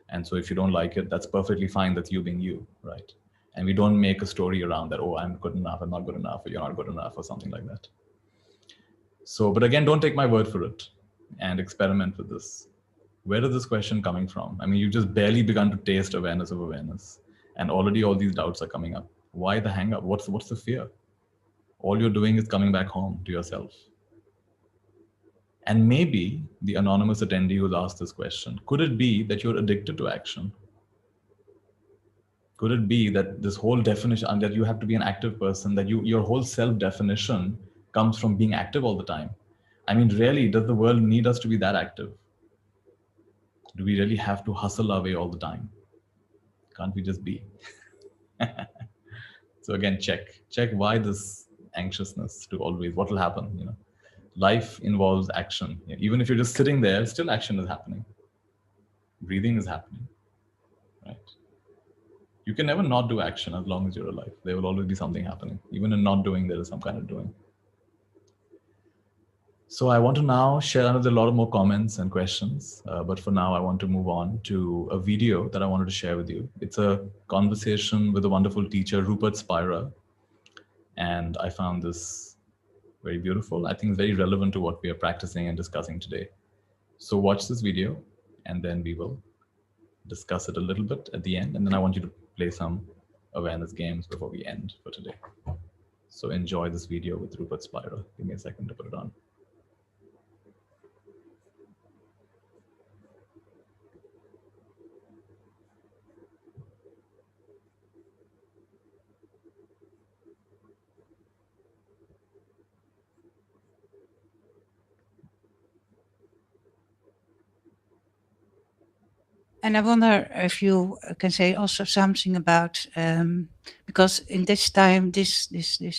And so if you don't like it, that's perfectly fine. That's you being you, right? And we don't make a story around that, oh, I'm good enough, I'm not good enough, or you're not good enough, or something like that. So, but again, don't take my word for it and experiment with this. Where is this question coming from? I mean, you just barely begun to taste awareness of awareness, and already all these doubts are coming up. Why the hang up? What's the fear? All you're doing is coming back home to yourself. And maybe the anonymous attendee who's asked this question, could it be that you're addicted to action? Could it be that this whole definition, and that you have to be an active person, that your whole self-definition comes from being active all the time? I mean, really, does the world need us to be that active? Do we really have to hustle our way all the time? Can't we just be? So again, check why this anxiousness to always, what will happen? Life involves action. Even if you're just sitting there, still action is happening. Breathing is happening, right? You can never not do action as long as you're alive. There will always be something happening. Even in not doing, there is some kind of doing. So I want to now share a lot of more comments and questions, but for now I want to move on to a video that I wanted to share with you. It's a conversation with a wonderful teacher, Rupert Spira, and I found this very beautiful. I think it's very relevant to what we are practicing and discussing today. So watch this video, and then we will discuss it a little bit at the end, and then I want you to play some awareness games before we end for today. So enjoy this video with Rupert Spira. Give me a second to put it on. And I wonder if you can say also something about, because in this time, this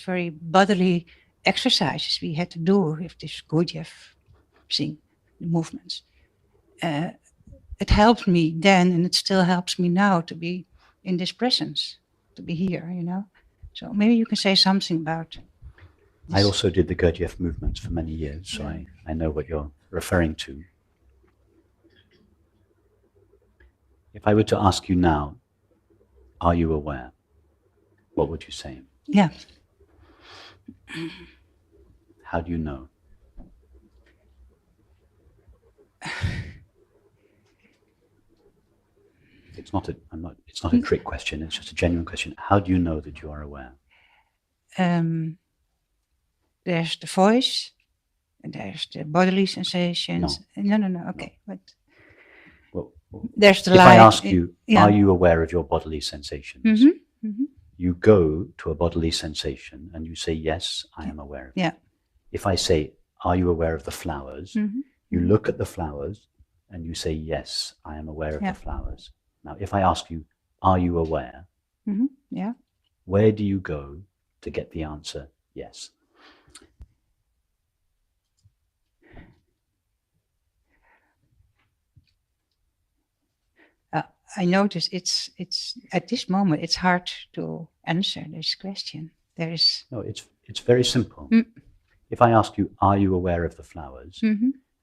very bodily exercises we had to do with this Gurdjieff thing, the movements. It helped me then, and it still helps me now to be in this presence, to be here, So maybe you can say something about this. I also did the Gurdjieff movements for many years, so I know what you're referring to. If I were to ask you now, are you aware? What would you say? Yeah. How do you know? It's not a trick question. It's just a genuine question. How do you know that you are aware? There's the voice, and there's the bodily sensations. No. Okay, but there's the if light. I ask you, are you aware of your bodily sensations? Mm-hmm. Mm-hmm. You go to a bodily sensation and you say, yes, I am aware of it. If I say, are you aware of the flowers? Mm-hmm. You look at the flowers and you say, yes, I am aware of the flowers. Now, if I ask you, are you aware? Mm-hmm. Where do you go to get the answer, yes? I notice it's at this moment it's hard to answer this question. There is It's very simple. If I ask you, are you aware of the flowers?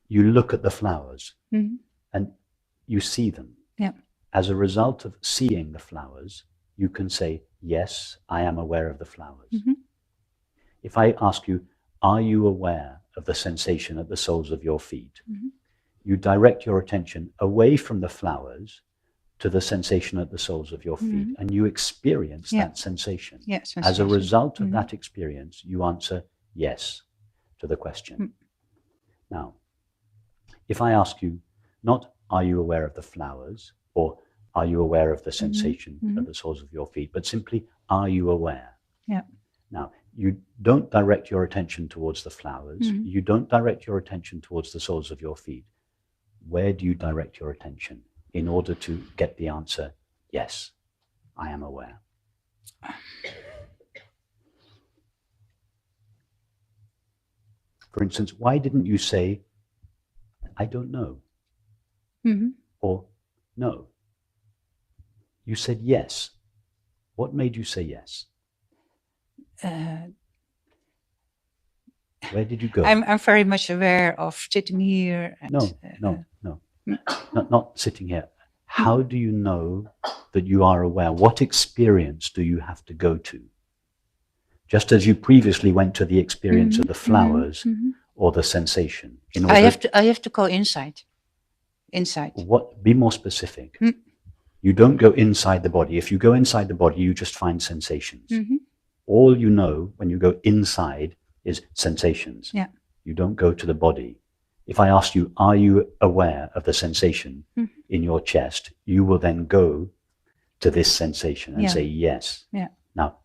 You look at the flowers and you see them. Yeah. As a result of seeing the flowers, you can say, yes, I am aware of the flowers. If I ask you, are you aware of the sensation at the soles of your feet? You direct your attention away from the flowers to the sensation at the soles of your feet, and you experience that sensation. As a result of that experience, you answer yes to the question. Now, if I ask you, not are you aware of the flowers, or are you aware of the sensation at the soles of your feet, but simply, are you aware? Yeah. Now, you don't direct your attention towards the flowers. You don't direct your attention towards the soles of your feet. Where do you direct your attention in order to get the answer, yes, I am aware? For instance, why didn't you say, I don't know, or no? You said yes. What made you say yes? Where did you go? I'm very much aware of sitting here. And, no. Not sitting here. How do you know that you are aware? What experience do you have to go to? Just as you previously went to the experience of the flowers or the sensation. In order I have to go inside. What? Be more specific. You don't go inside the body. If you go inside the body, you just find sensations. All you know when you go inside is sensations. Yeah. You don't go to the body. If I ask you, are you aware of the sensation in your chest? You will then go to this sensation and say yes. Yeah. Now,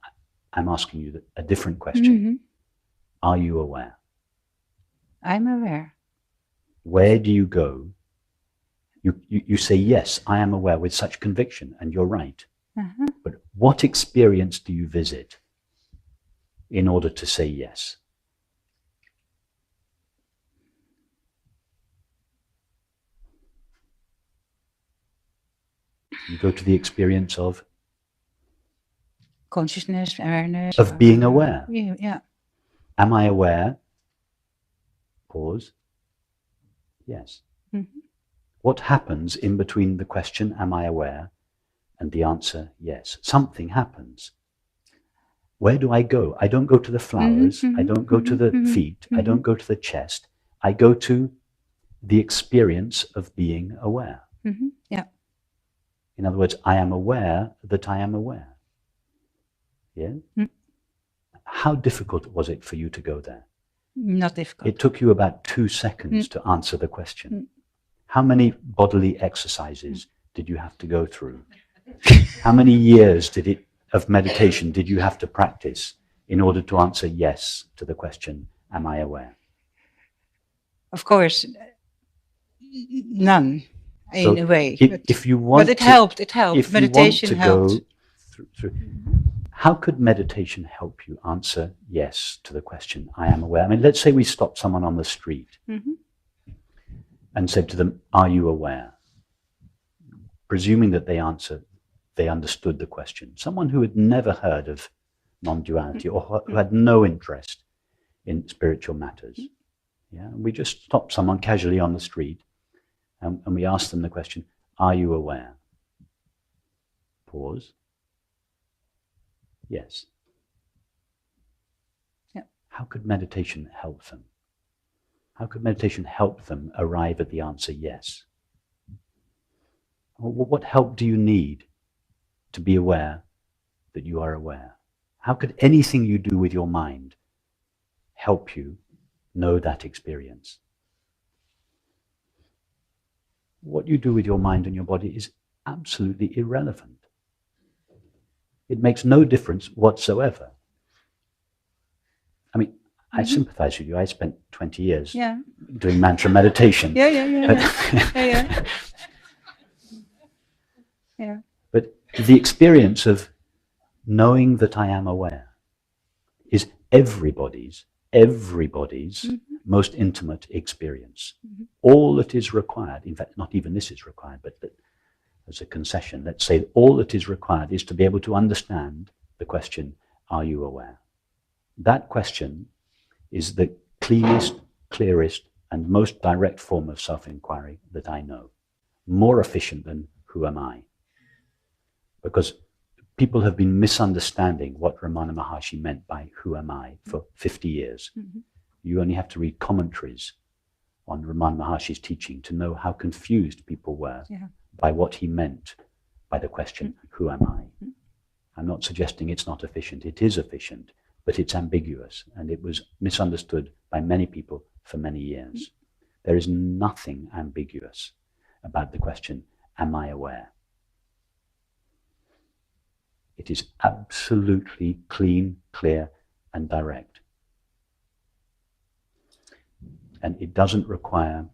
I'm asking you a different question. Are you aware? I'm aware. Where do you go? You say, yes, I am aware with such conviction, and you're right. But what experience do you visit in order to say yes? You go to the experience of consciousness, awareness. Of being aware. Yeah. Am I aware? Pause. Yes. What happens in between the question, am I aware, and the answer, yes? Something happens. Where do I go? I don't go to the flowers. I don't go to the feet. I don't go to the chest. I go to the experience of being aware. Yeah. In other words, I am aware that I am aware. Yeah? How difficult was it for you to go there? Not difficult. It took you about 2 seconds to answer the question. How many bodily exercises did you have to go through? How many years of meditation did you have to practice in order to answer yes to the question, am I aware? Of course, none in a way. If you want but it helped. It helped. If meditation you want to helped. Go through, how could meditation help you answer yes to the question, I am aware? I mean, let's say we stopped someone on the street and said to them, are you aware? Presuming that they understood the question. Someone who had never heard of non-duality or who had no interest in spiritual matters. Yeah, we just stopped someone casually on the street and we asked them the question, are you aware? Pause. Yes. Yeah. How could meditation help them? How could meditation help them arrive at the answer yes? What help do you need to be aware that you are aware? How could anything you do with your mind help you know that experience? What you do with your mind and your body is absolutely irrelevant. It makes no difference whatsoever. I mean, I sympathize with you. I spent 20 years doing mantra meditation. Yeah. But the experience of knowing that I am aware is everybody's most intimate experience. All that is required, in fact, not even this is required, but as a concession, let's say all that is required is to be able to understand the question, are you aware? That question is the cleanest, clearest, and most direct form of self-inquiry that I know. More efficient than who am I? Because people have been misunderstanding what Ramana Maharshi meant by who am I for 50 years. Mm-hmm. You only have to read commentaries on Ramana Maharshi's teaching to know how confused people were by what he meant by the question, who am I? Mm-hmm. I'm not suggesting it's not efficient. It is efficient, but it's ambiguous, and it was misunderstood by many people for many years. Mm-hmm. There is nothing ambiguous about the question, am I aware? It is absolutely clean, clear, and direct. And it doesn't require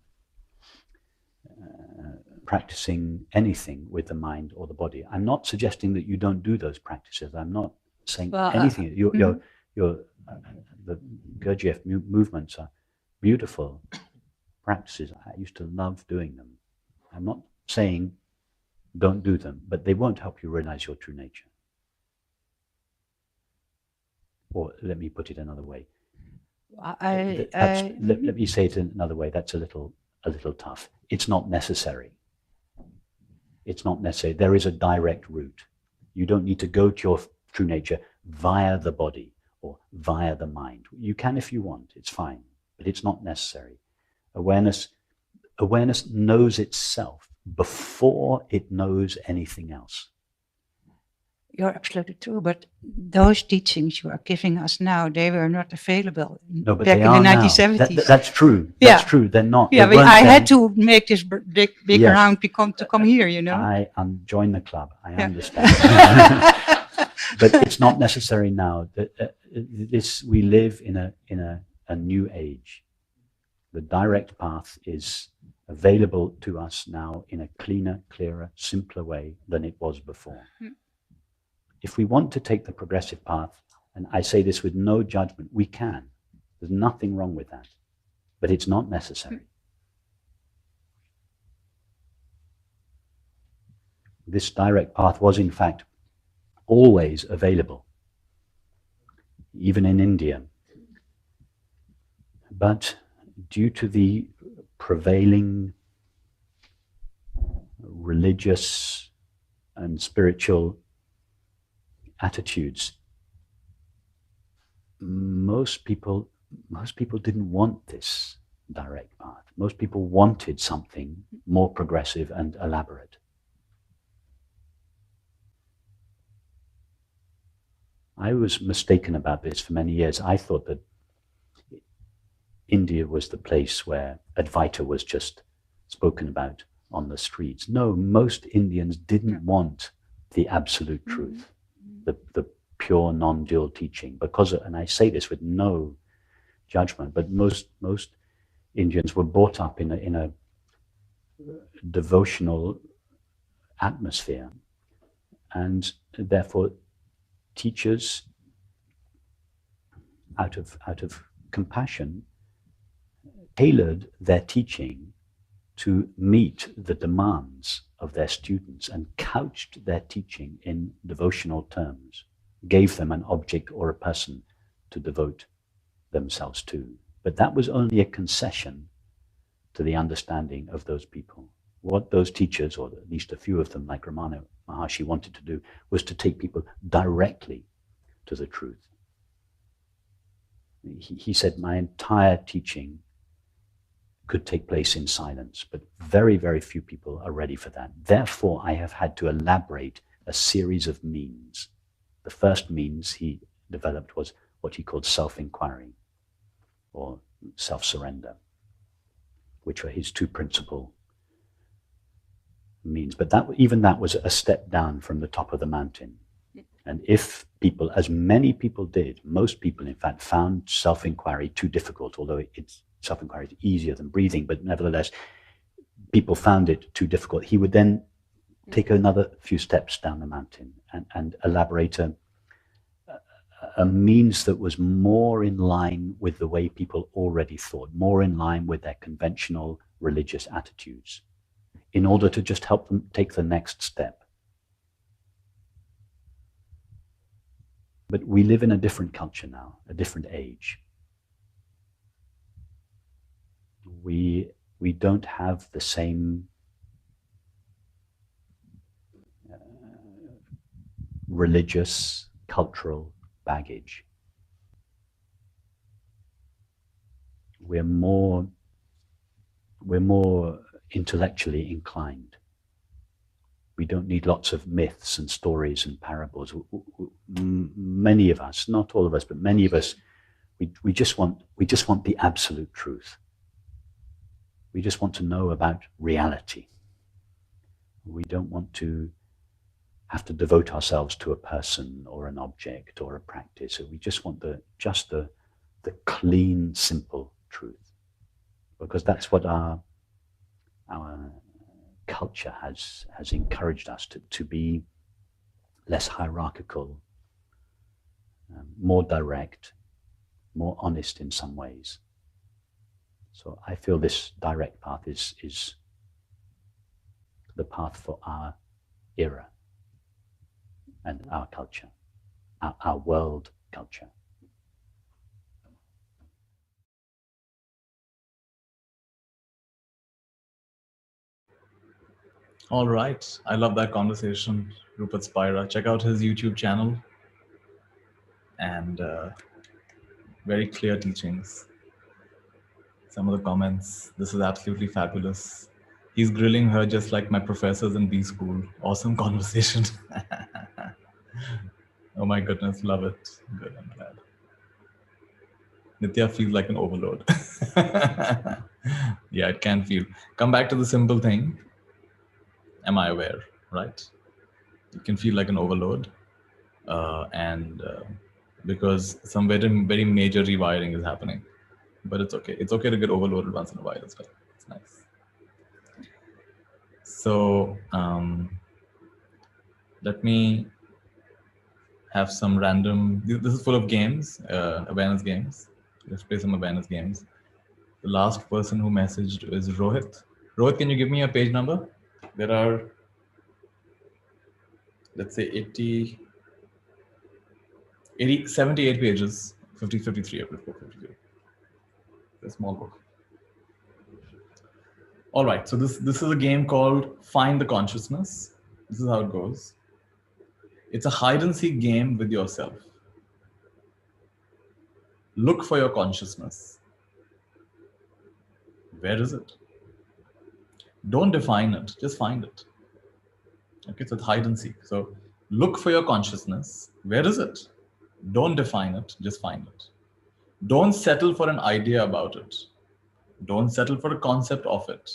practicing anything with the mind or the body. I'm not suggesting that you don't do those practices. I'm not saying anything. The Gurdjieff movements are beautiful practices. I used to love doing them. I'm not saying don't do them, but they won't help you realize your true nature. Or let me put it another way. Let me say it another way. That's a little tough. It's not necessary. It's not necessary. There is a direct route. You don't need to go to your true nature via the body or via the mind. You can if you want. It's fine, but it's not necessary. Awareness knows itself before it knows anything else. You're absolutely true, but those teachings you are giving us now, they were not available back in the 1970s. That's true. That's true. They're not. Yeah, but I had to make this big round to come here, you know. I join the club. I understand. But it's not necessary now. We live in a new age. The direct path is available to us now in a cleaner, clearer, simpler way than it was before. If we want to take the progressive path, and I say this with no judgment, we can. There's nothing wrong with that. But it's not necessary. This direct path was, in fact, always available, even in India. But due to the prevailing religious and spiritual attitudes, most people didn't want this direct path. Most people wanted something more progressive and elaborate. I was mistaken about this for many years. I thought that India was the place where Advaita was just spoken about on the streets. No, most Indians didn't want the absolute truth. The pure non-dual teaching, and I say this with no judgment, but most Indians were brought up in a devotional atmosphere, and therefore teachers, out of compassion, tailored their teaching to meet the demands of their students and couched their teaching in devotional terms, gave them an object or a person to devote themselves to. But that was only a concession to the understanding of those people. What those teachers, or at least a few of them, like Ramana Maharshi, wanted to do was to take people directly to the truth. He said, my entire teaching could take place in silence, but very, very few people are ready for that. Therefore, I have had to elaborate a series of means. The first means he developed was what he called self-inquiry or self-surrender, which were his two principal means. But even that was a step down from the top of the mountain. And if people, as many people did, most people in fact found self-inquiry too difficult, although self-inquiry is easier than breathing, but nevertheless, people found it too difficult. He would then take another few steps down the mountain and elaborate a means that was more in line with the way people already thought, more in line with their conventional religious attitudes, in order to just help them take the next step. But we live in a different culture now, a different age. We don't have the same religious, cultural baggage. We're more intellectually inclined. We don't need lots of myths and stories and parables. Many of us, not all of us, but many of us, we just want the absolute truth. We just want to know about reality. We don't want to have to devote ourselves to a person or an object or a practice. So we just want the clean, simple truth, because that's what our culture has encouraged us to be less hierarchical, more direct, more honest in some ways. So I feel this direct path is the path for our era and our culture, our world culture. All right. I love that conversation, Rupert Spira. Check out his YouTube channel and very clear teachings. Some of the comments, this is absolutely fabulous. He's grilling her just like my professors in B school. Awesome conversation. Oh my goodness, love it. Good, I'm glad. Nithya feels like an overload. Yeah, it can feel. Come back to the simple thing. Am I aware, right? It can feel like an overload. Because some very major rewiring is happening. But it's okay. It's okay to get overloaded once in a while as well. It's nice. So let me have some random, this is full of games, awareness games. Let's play some awareness games. The last person who messaged is Rohit. Rohit, can you give me a page number? There are, let's say 78 pages, 53, 53. It's a small book. All right, so this is a game called Find the Consciousness. This is how it goes. It's a hide and seek game with yourself. Look for your consciousness. Where is it? Don't define it, just find it. Okay, so it's hide and seek. So look for your consciousness. Where is it? Don't define it, just find it. Don't settle for an idea about it. Don't settle for a concept of it.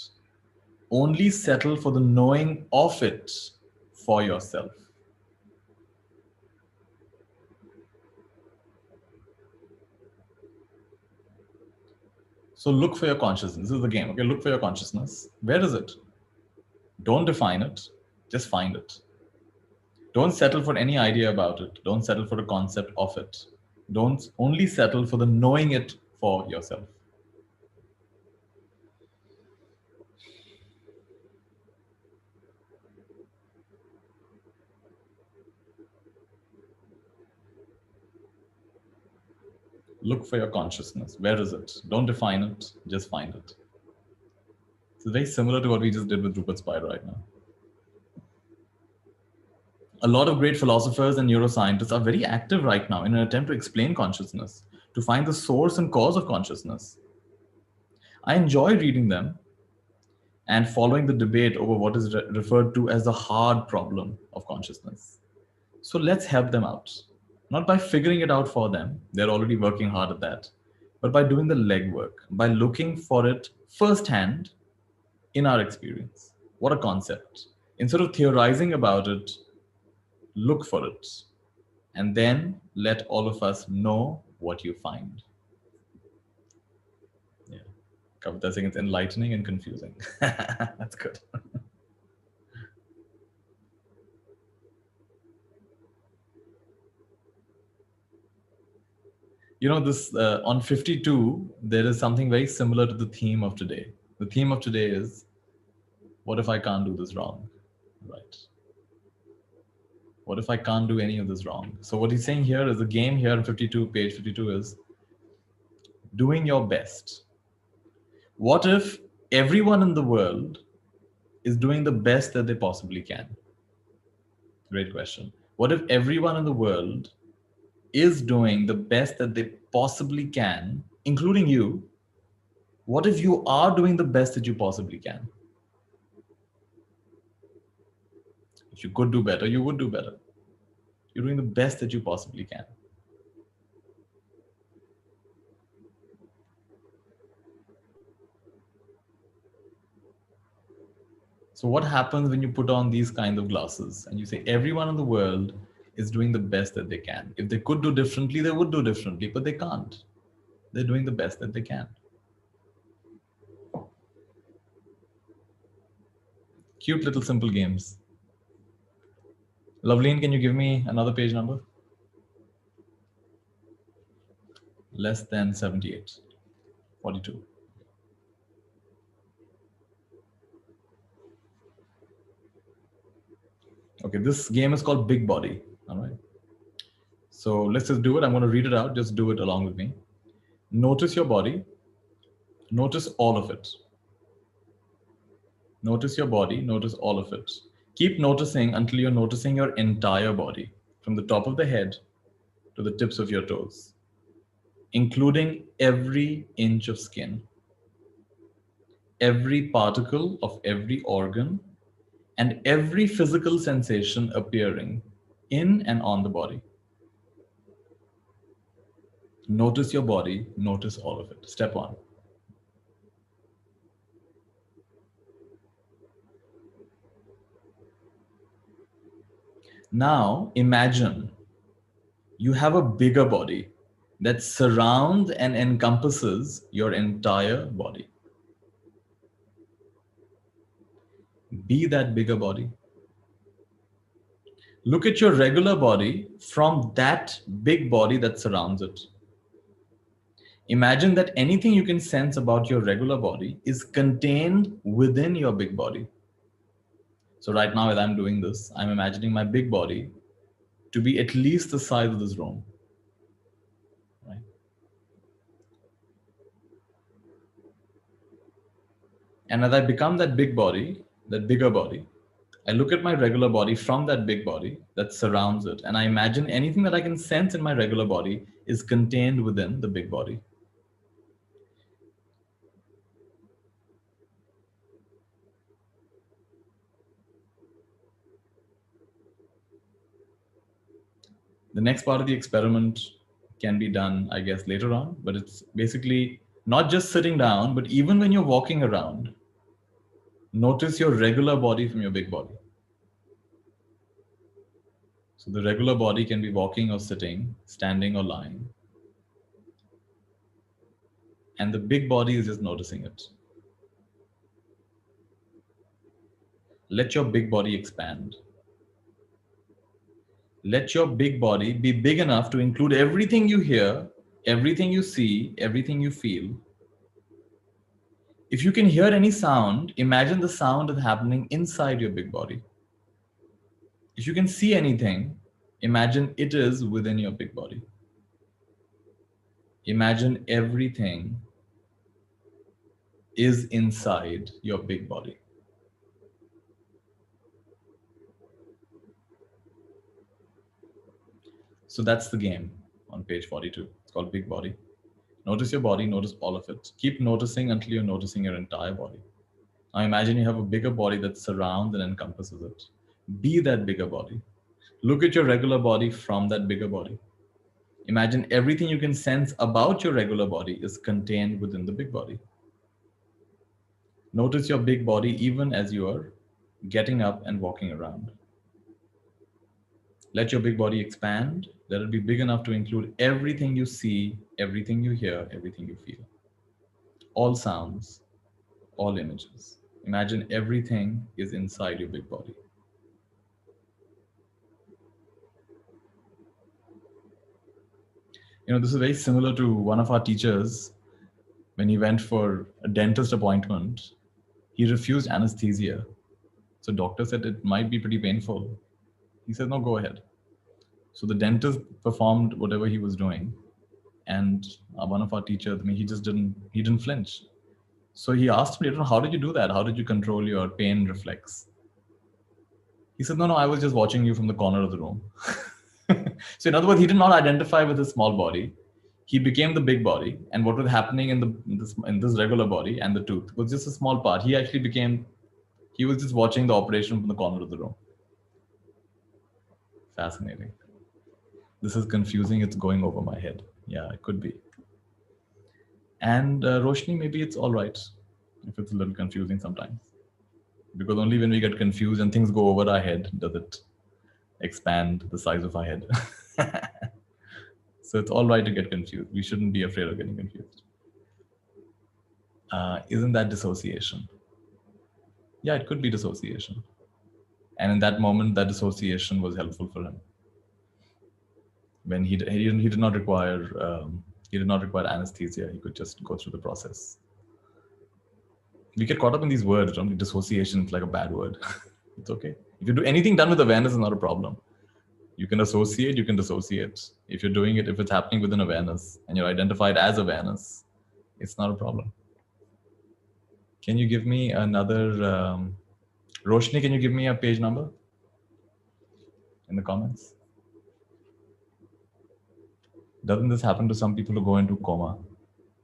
Only settle for the knowing of it for yourself. So look for your consciousness. This is the game. Okay, look for your consciousness. Where is it? Don't define it, just find it. Don't settle for any idea about it. Don't settle for a concept of it. Don't only settle for the knowing it for yourself. Look for your consciousness. Where is it? Don't define it, just find it. It's very similar to what we just did with Rupert Spira right now. A lot of great philosophers and neuroscientists are very active right now in an attempt to explain consciousness, to find the source and cause of consciousness. I enjoy reading them and following the debate over what is referred to as the hard problem of consciousness. So let's help them out. Not by figuring it out for them, they're already working hard at that, but by doing the legwork, by looking for it firsthand in our experience. What a concept. Instead of theorizing about it, look for it, and then let all of us know what you find. Yeah, Kavita saying it's enlightening and confusing. That's good. You know, this on 52, there is something very similar to the theme of today. The theme of today is, what if I can't do this wrong? Right. What if I can't do any of this wrong? So what he's saying here is the game here on 52, page 52 is doing your best. What if everyone in the world is doing the best that they possibly can? Great question. What if everyone in the world is doing the best that they possibly can, including you? What if you are doing the best that you possibly can? If you could do better, you would do better. You're doing the best that you possibly can. So what happens when you put on these kind of glasses and you say everyone in the world is doing the best that they can? If they could do differently, they would do differently, but they can't. They're doing the best that they can. Cute little simple games. Loveleen, can you give me another page number? Less than 78, 42. Okay, this game is called Big Body. All right. So let's just do it. I'm going to read it out. Just do it along with me. Notice your body. Notice all of it. Notice your body. Notice all of it. Keep noticing until you're noticing your entire body, from the top of the head to the tips of your toes, including every inch of skin, every particle of every organ, and every physical sensation appearing in and on the body. Notice your body, notice all of it. Step 1. Now imagine you have a bigger body that surrounds and encompasses your entire body. Be that bigger body. Look at your regular body from that big body that surrounds it. Imagine that anything you can sense about your regular body is contained within your big body. So right now, as I'm doing this, I'm imagining my big body to be at least the size of this room. Right? And as I become that big body, that bigger body, I look at my regular body from that big body that surrounds it, and I imagine anything that I can sense in my regular body is contained within the big body. The next part of the experiment can be done, I guess, later on, but it's basically not just sitting down, but even when you're walking around, notice your regular body from your big body. So the regular body can be walking or sitting, standing or lying. And the big body is just noticing it. Let your big body expand. Let your big body be big enough to include everything you hear, everything you see, everything you feel. If you can hear any sound, imagine the sound is happening inside your big body. If you can see anything, imagine it is within your big body. Imagine everything is inside your big body. So that's the game on page 42. It's called Big Body. Notice your body, notice all of it. Keep noticing until you're noticing your entire body. Now imagine you have a bigger body that surrounds and encompasses it. Be that bigger body. Look at your regular body from that bigger body. Imagine everything you can sense about your regular body is contained within the big body. Notice your big body even as you are getting up and walking around. Let your big body expand. Let it be big enough to include everything you see, everything you hear, everything you feel. All sounds, all images. Imagine everything is inside your big body. You know, this is very similar to one of our teachers when he went for a dentist appointment. He refused anesthesia. So doctor said it might be pretty painful. He said, no, go ahead. So the dentist performed whatever he was doing, and one of our teachers, I mean, he didn't flinch. So he asked me, how did you do that? How did you control your pain reflex? He said, no, I was just watching you from the corner of the room. So in other words, he did not identify with his small body. He became the big body, and what was happening in this regular body and the tooth was just a small part. He was just watching the operation from the corner of the room. Fascinating. This is confusing. It's going over my head. Yeah, it could be. And Roshni, maybe it's all right if it's a little confusing sometimes. Because only when we get confused and things go over our head does it expand the size of our head. So it's all right to get confused. We shouldn't be afraid of getting confused. Isn't that dissociation? Yeah, it could be dissociation. And in that moment, that dissociation was helpful for him. When he did not require anesthesia, he could just go through the process. We get caught up in these words. Dissociation is like a bad word. It's okay. If you do anything done with awareness, is not a problem. You can associate, you can dissociate. If you're doing it, if it's happening within awareness and you're identified as awareness, it's not a problem. Can you give me another, Roshni, can you give me a page number in the comments? Doesn't this happen to some people who go into coma?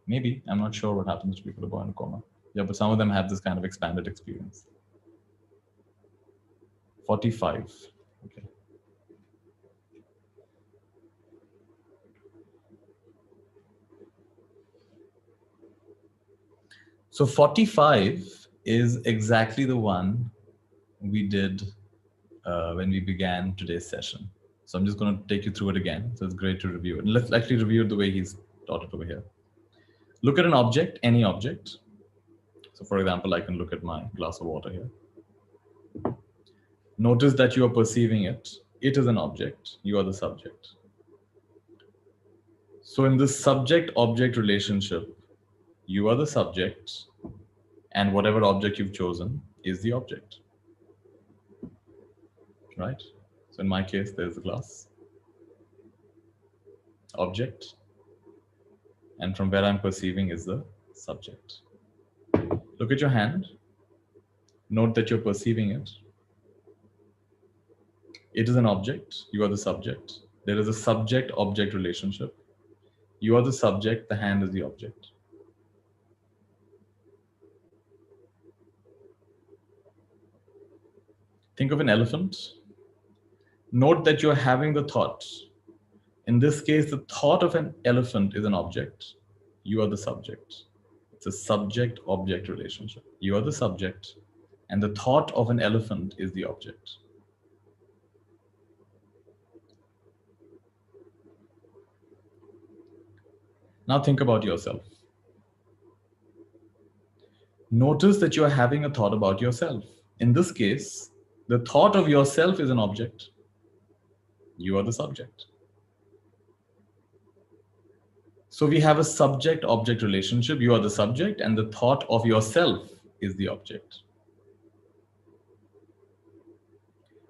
Maybe, I'm not sure what happens to people who go into coma. Yeah, but some of them have this kind of expanded experience. 45, okay. So 45 is exactly the one we did when we began today's session. So I'm just going to take you through it again. So it's great to review it. Let's actually review it the way he's taught it over here. Look at an object, any object. So for example, I can look at my glass of water here. Notice that you are perceiving it. It is an object. You are the subject. So in this subject-object relationship, you are the subject, and whatever object you've chosen is the object. Right? So in my case, there's the glass. Object. And from where I'm perceiving is the subject. Look at your hand. Note that you're perceiving it. It is an object. You are the subject. There is a subject-object relationship. You are the subject. The hand is the object. Think of an elephant. Note that you're having the thought. In this case, the thought of an elephant is an object. You are the subject. It's a subject-object relationship. You are the subject, and the thought of an elephant is the object. Now think about yourself. Notice that you are having a thought about yourself. In this case, the thought of yourself is an object. You are the subject. So we have a subject-object relationship. You are the subject, and the thought of yourself is the object.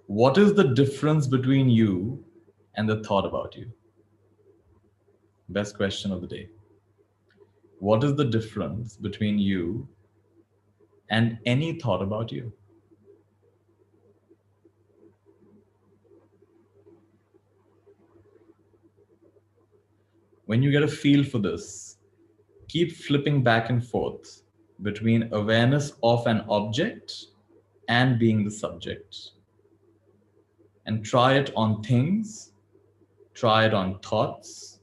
What is the difference between you and the thought about you? Best question of the day. What is the difference between you and any thought about you? When you get a feel for this, keep flipping back and forth between awareness of an object and being the subject. And try it on things, try it on thoughts,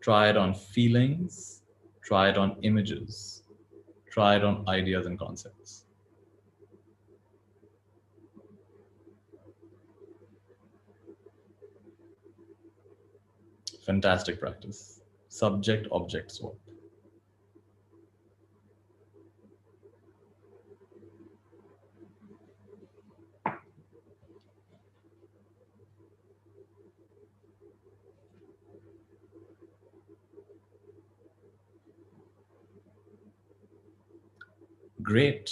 try it on feelings, try it on images, try it on ideas and concepts. Fantastic practice. Subject-object swap. Great.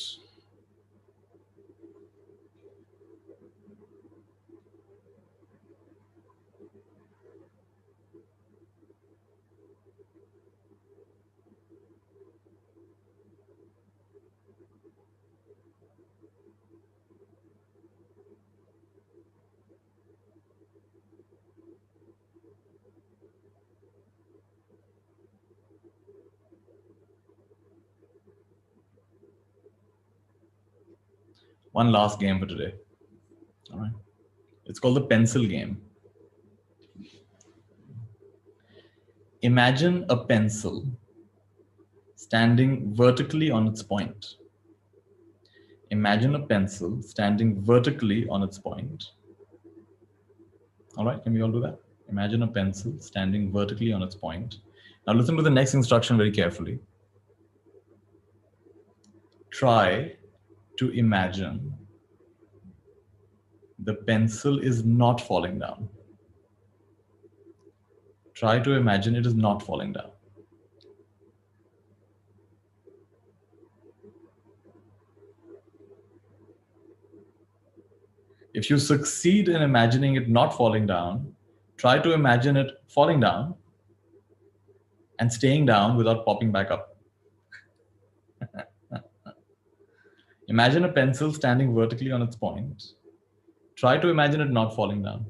One last game for today. All right. It's called the pencil game. Imagine a pencil standing vertically on its point. Imagine a pencil standing vertically on its point. All right, can we all do that? Imagine a pencil standing vertically on its point. Now listen to the next instruction very carefully. Try to imagine the pencil is not falling down. Try to imagine it is not falling down. If you succeed in imagining it not falling down, try to imagine it falling down and staying down without popping back up. Imagine a pencil standing vertically on its point. Try to imagine it not falling down.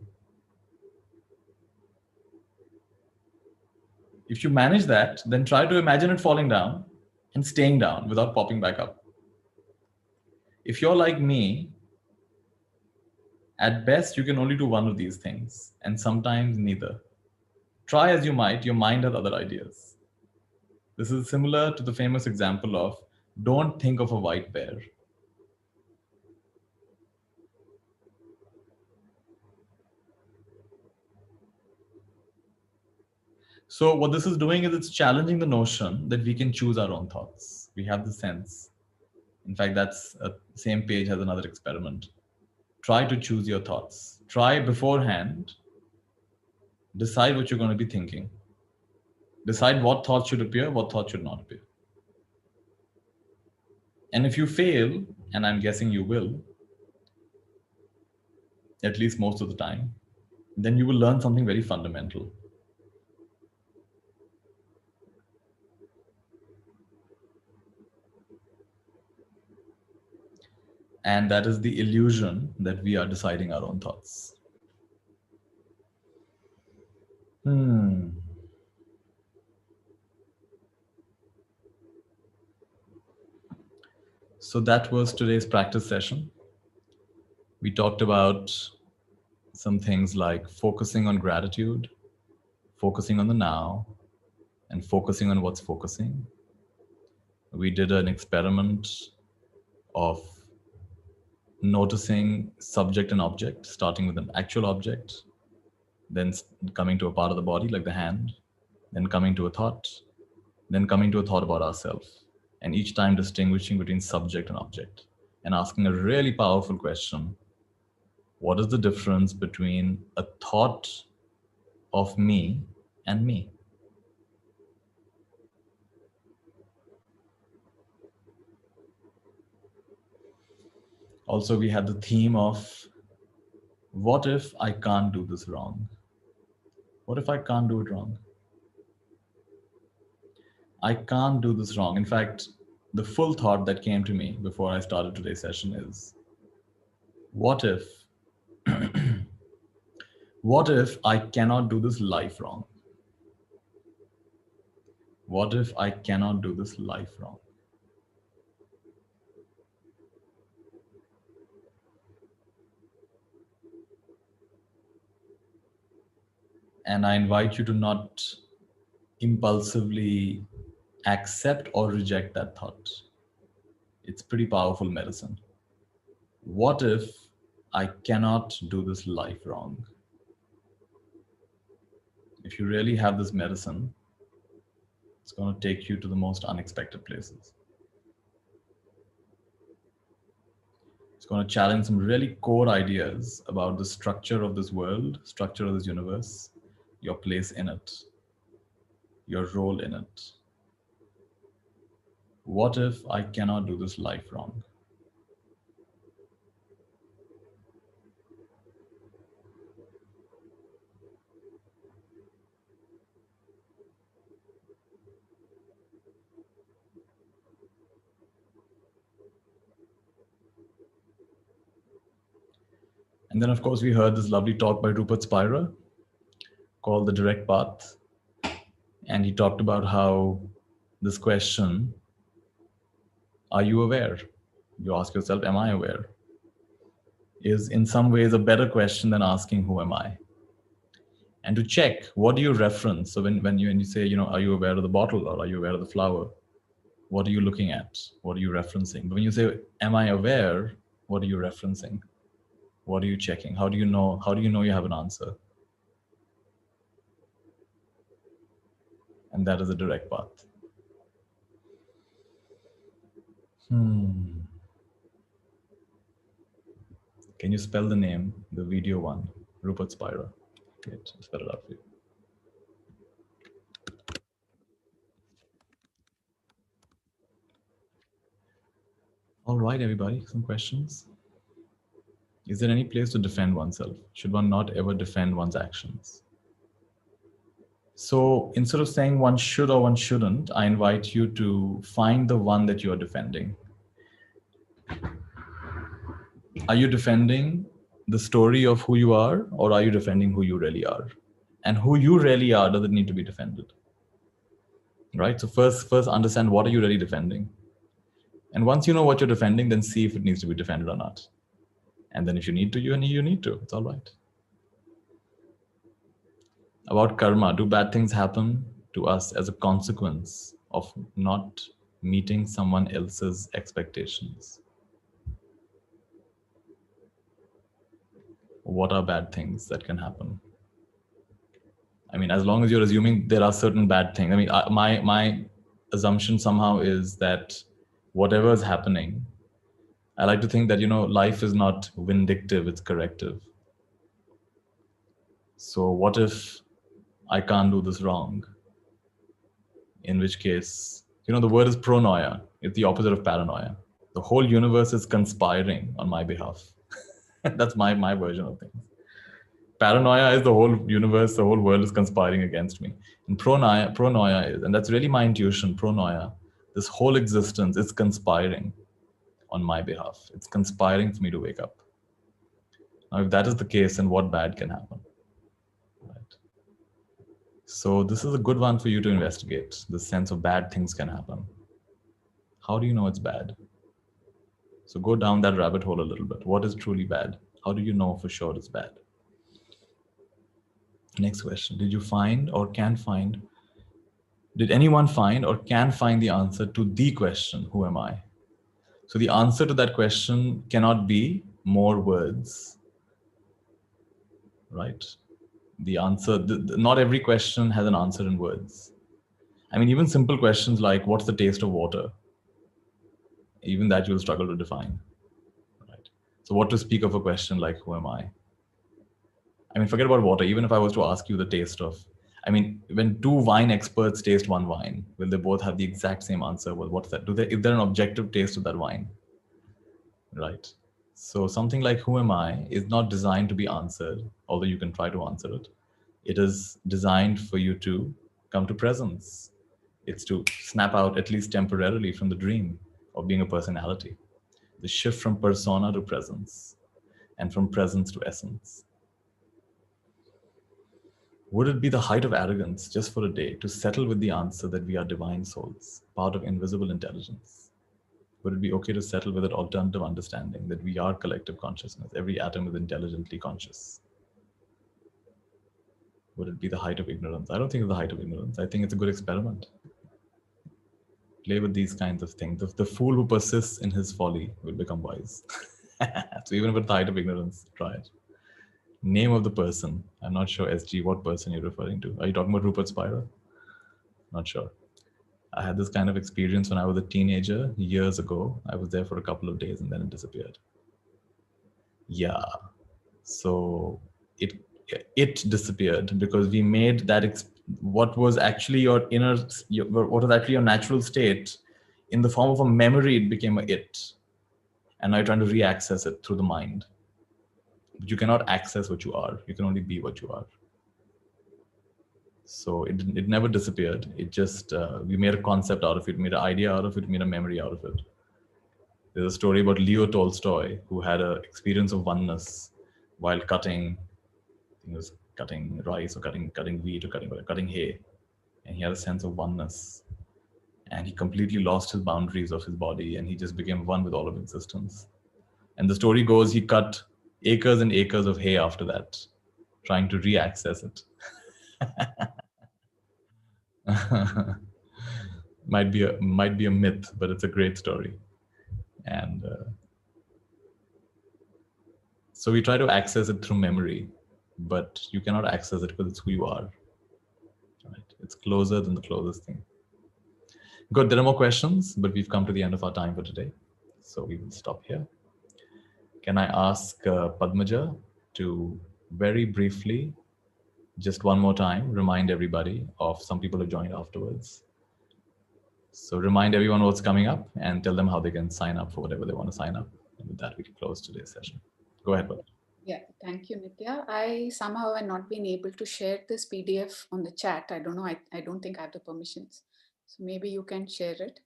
If you manage that, then try to imagine it falling down and staying down without popping back up. If you're like me, at best, you can only do one of these things, and sometimes neither. Try as you might, your mind has other ideas. This is similar to the famous example of don't think of a white bear. So what this is doing is it's challenging the notion that we can choose our own thoughts. We have the sense. In fact, that's the same page has another experiment. Try to choose your thoughts. Try beforehand. Decide what you're going to be thinking. Decide what thoughts should appear, what thoughts should not appear. And if you fail, and I'm guessing you will, at least most of the time, then you will learn something very fundamental. And that is the illusion that we are deciding our own thoughts. So that was today's practice session. We talked about some things like focusing on gratitude, focusing on the now, and focusing on what's focusing. We did an experiment of noticing subject and object, starting with an actual object, then coming to a part of the body like the hand, then coming to a thought, then coming to a thought about ourselves, and each time distinguishing between subject and object, and asking a really powerful question: what is the difference between a thought of me and me? Also, we had the theme of what if I can't do this wrong? What if I can't do it wrong? I can't do this wrong. In fact, the full thought that came to me before I started today's session is, what if, what if I cannot do this life wrong? What if I cannot do this life wrong? And I invite you to not impulsively accept or reject that thought. It's pretty powerful medicine. What if I cannot do this life wrong? If you really have this medicine, it's going to take you to the most unexpected places. It's going to challenge some really core ideas about the structure of this world, structure of this universe, your place in it, your role in it. What if I cannot do this life wrong? And then, of course, we heard this lovely talk by Rupert Spira called The Direct Path. And he talked about how this question, are you aware? You ask yourself, am I aware? is in some ways a better question than asking, who am I? And to check, what do you reference? So when you say, are you aware of the bottle or are you aware of the flower? What are you looking at? What are you referencing? But when you say, am I aware? What are you referencing? What are you checking? How do you know you have an answer? And that is a direct path. Can you spell the name, the video one? Rupert Spira. Great, I'll spell it out for you. All right, everybody, some questions. Is there any place to defend oneself? Should one not ever defend one's actions? So instead of saying one should or one shouldn't, I invite you to find the one that you are defending. Are you defending the story of who you are, or are you defending who you really are? And who you really are doesn't need to be defended. Right? So first understand, what are you really defending? And once you know what you're defending, then see if it needs to be defended or not. And then if you need to, you need to. It's all right. About karma, do bad things happen to us as a consequence of not meeting someone else's expectations? What are bad things that can happen? I mean, as long as you're assuming there are certain bad things. I mean, my assumption somehow is that whatever is happening, I like to think that, life is not vindictive, it's corrective. So what if I can't do this wrong? In which case, the word is pronoia. It's the opposite of paranoia. The whole universe is conspiring on my behalf. That's my version of things. Paranoia is the whole universe, the whole world is conspiring against me. And pronoia is, and that's really my intuition, pronoia. This whole existence is conspiring on my behalf. It's conspiring for me to wake up. Now, if that is the case, then what bad can happen? Right. So this is a good one for you to investigate. The sense of bad things can happen. How do you know it's bad? So go down that rabbit hole a little bit. What is truly bad? How do you know for sure it's bad? Next question. Did anyone find or can find the answer to the question, who am I? So the answer to that question cannot be more words, right? The answer, not every question has an answer in words. I mean, even simple questions like, what's the taste of water? Even that you'll struggle to define, right? So what to speak of a question like, who am I? I mean, forget about water. Even if I was to ask you the taste of, I mean, when two wine experts taste one wine, will they both have the exact same answer? Well, what's that? Is there an objective taste of that wine? Right. So something like who am I is not designed to be answered, although you can try to answer it. It is designed for you to come to presence. It's to snap out, at least temporarily, from the dream of being a personality. The shift from persona to presence, and from presence to essence. Would it be the height of arrogance just for a day to settle with the answer that we are divine souls, part of invisible intelligence? Would it be okay to settle with that alternative understanding that we are collective consciousness? Every atom is intelligently conscious. Would it be the height of ignorance? I don't think it's the height of ignorance. I think it's a good experiment. Play with these kinds of things. The fool who persists in his folly will become wise. So even if it's the height of ignorance, try it. Name of the person. I'm not sure, SG, what person you're referring to. Are you talking about Rupert Spira? Not sure. I had this kind of experience when I was a teenager years ago. I was there for a couple of days and then it disappeared. Yeah. So it disappeared because we made that what was actually what was actually your natural state, in the form of a memory, it became a it. And now you're trying to re-access it through the mind. But you cannot access what you are. You can only be what you are. So it never disappeared. It just, we made a concept out of it, made an idea out of it, made a memory out of it. There's a story about Leo Tolstoy, who had an experience of oneness while cutting, I think it was cutting rice or cutting wheat or cutting hay. And he had a sense of oneness. And he completely lost his boundaries of his body and he just became one with all of existence. And the story goes, he cut acres and acres of hay after that, trying to re-access it. might be a myth, but it's a great story. And so we try to access it through memory, but you cannot access it because it's who you are. Right? It's closer than the closest thing. Good. There are more questions, but we've come to the end of our time for today, so we will stop here. Can I ask Padmaja to very briefly, just one more time, remind everybody of, some people have joined afterwards. So remind everyone what's coming up and tell them how they can sign up for whatever they want to sign up. And with that, we can close today's session. Go ahead, Padmaja. Yeah, thank you, Nithya. I somehow have not been able to share this PDF on the chat. I don't know. I don't think I have the permissions. So maybe you can share it.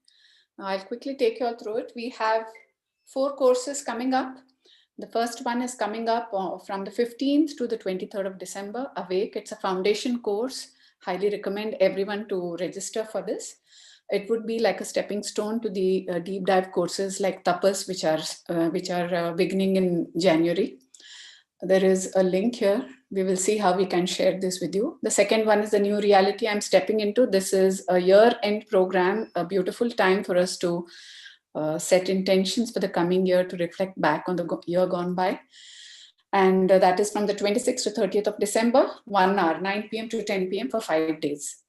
Now I'll quickly take you all through it. We have 4 courses coming up. The first one is coming up from the 15th to the 23rd of December, Awake. It's a foundation course. Highly recommend everyone to register for this. It would be like a stepping stone to the deep dive courses like Tapas, which are beginning in January. There is a link here. We will see how we can share this with you. The second one is the new reality I'm stepping into. This is a year-end program, a beautiful time for us to set intentions for the coming year, to reflect back on the year gone by. And that is from the 26th to 30th of December, 1 hour, 9 p.m. to 10 p.m. for 5 days.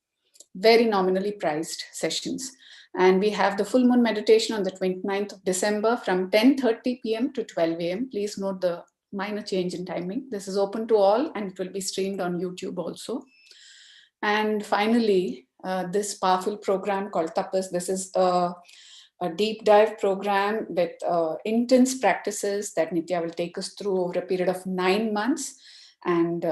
Very nominally priced sessions. And we have the full moon meditation on the 29th of December from 10:30 p.m. to 12 a.m. Please note the minor change in timing. This is open to all and it will be streamed on YouTube also. And finally, this powerful program called Tapas. This is a deep dive program with intense practices that Nithya will take us through over a period of 9 months and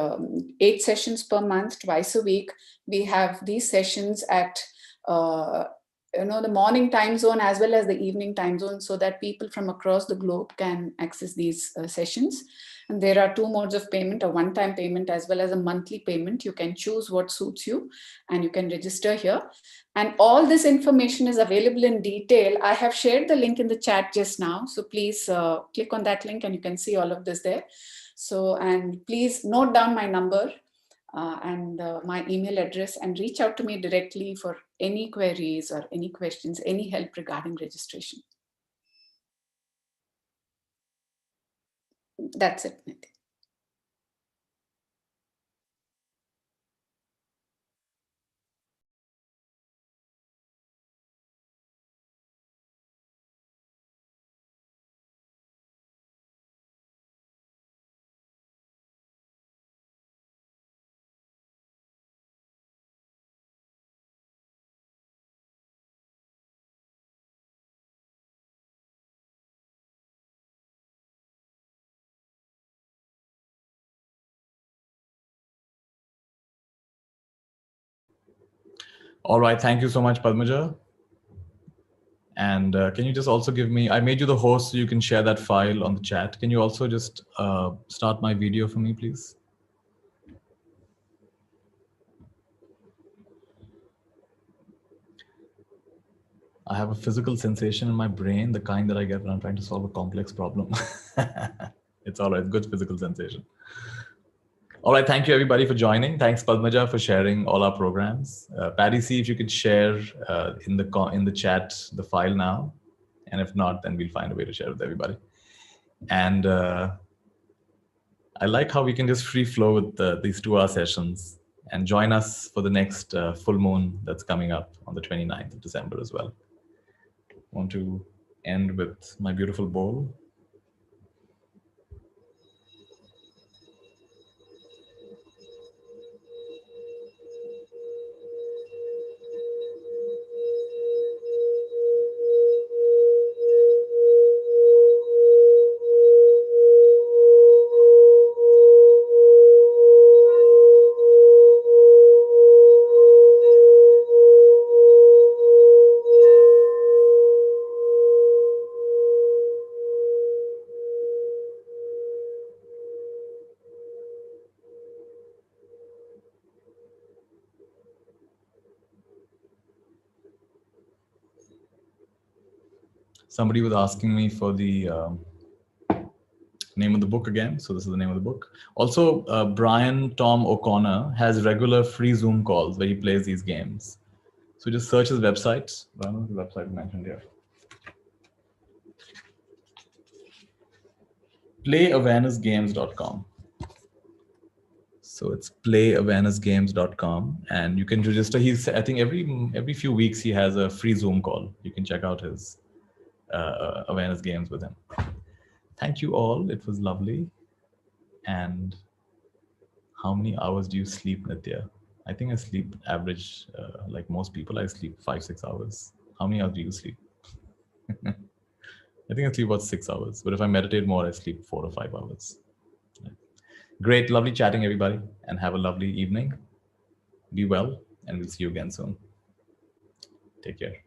8 sessions per month, twice a week. We have these sessions at the morning time zone as well as the evening time zone, so that people from across the globe can access these sessions. And there are 2 modes of payment, a one-time payment as well as a monthly payment. You can choose what suits you and you can register here. And all this information is available in detail. I have shared the link in the chat just now. So please click on that link and you can see all of this there. So, and please note down my number and my email address and reach out to me directly for any queries or any questions, any help regarding registration. That's it, Nithya. All right. Thank you so much, Padmaja. And can you just also give me, I made you the host so you can share that file on the chat. Can you also just start my video for me, please? I have a physical sensation in my brain, the kind that I get when I'm trying to solve a complex problem. It's all right. Good physical sensation. All right. Thank you, everybody, for joining. Thanks, Padmaja, for sharing all our programs. Patty, see if you could share in the chat the file now. And if not, then we'll find a way to share it with everybody. And I like how we can just free flow with these 2-hour sessions, and join us for the next full moon that's coming up on the 29th of December as well. I want to end with my beautiful bowl. Somebody was asking me for the name of the book again. So this is the name of the book. Also, Brian Tom O'Connor has regular free Zoom calls where he plays these games. So just search his website. I don't know the website mentioned here. playawarenessgames.com. So it's playawarenessgames.com, and you can register. I think every few weeks he has a free Zoom call. You can check out his awareness games with him. Thank you all. It was lovely. And how many hours do you sleep, Nithya? I think I sleep average, like most people, I sleep 5-6 hours. How many hours do you sleep? I think I sleep about 6 hours, but if I meditate more, I sleep 4 or 5 hours. Great, lovely chatting, everybody, and have a lovely evening. Be well, and we'll see you again soon. Take care.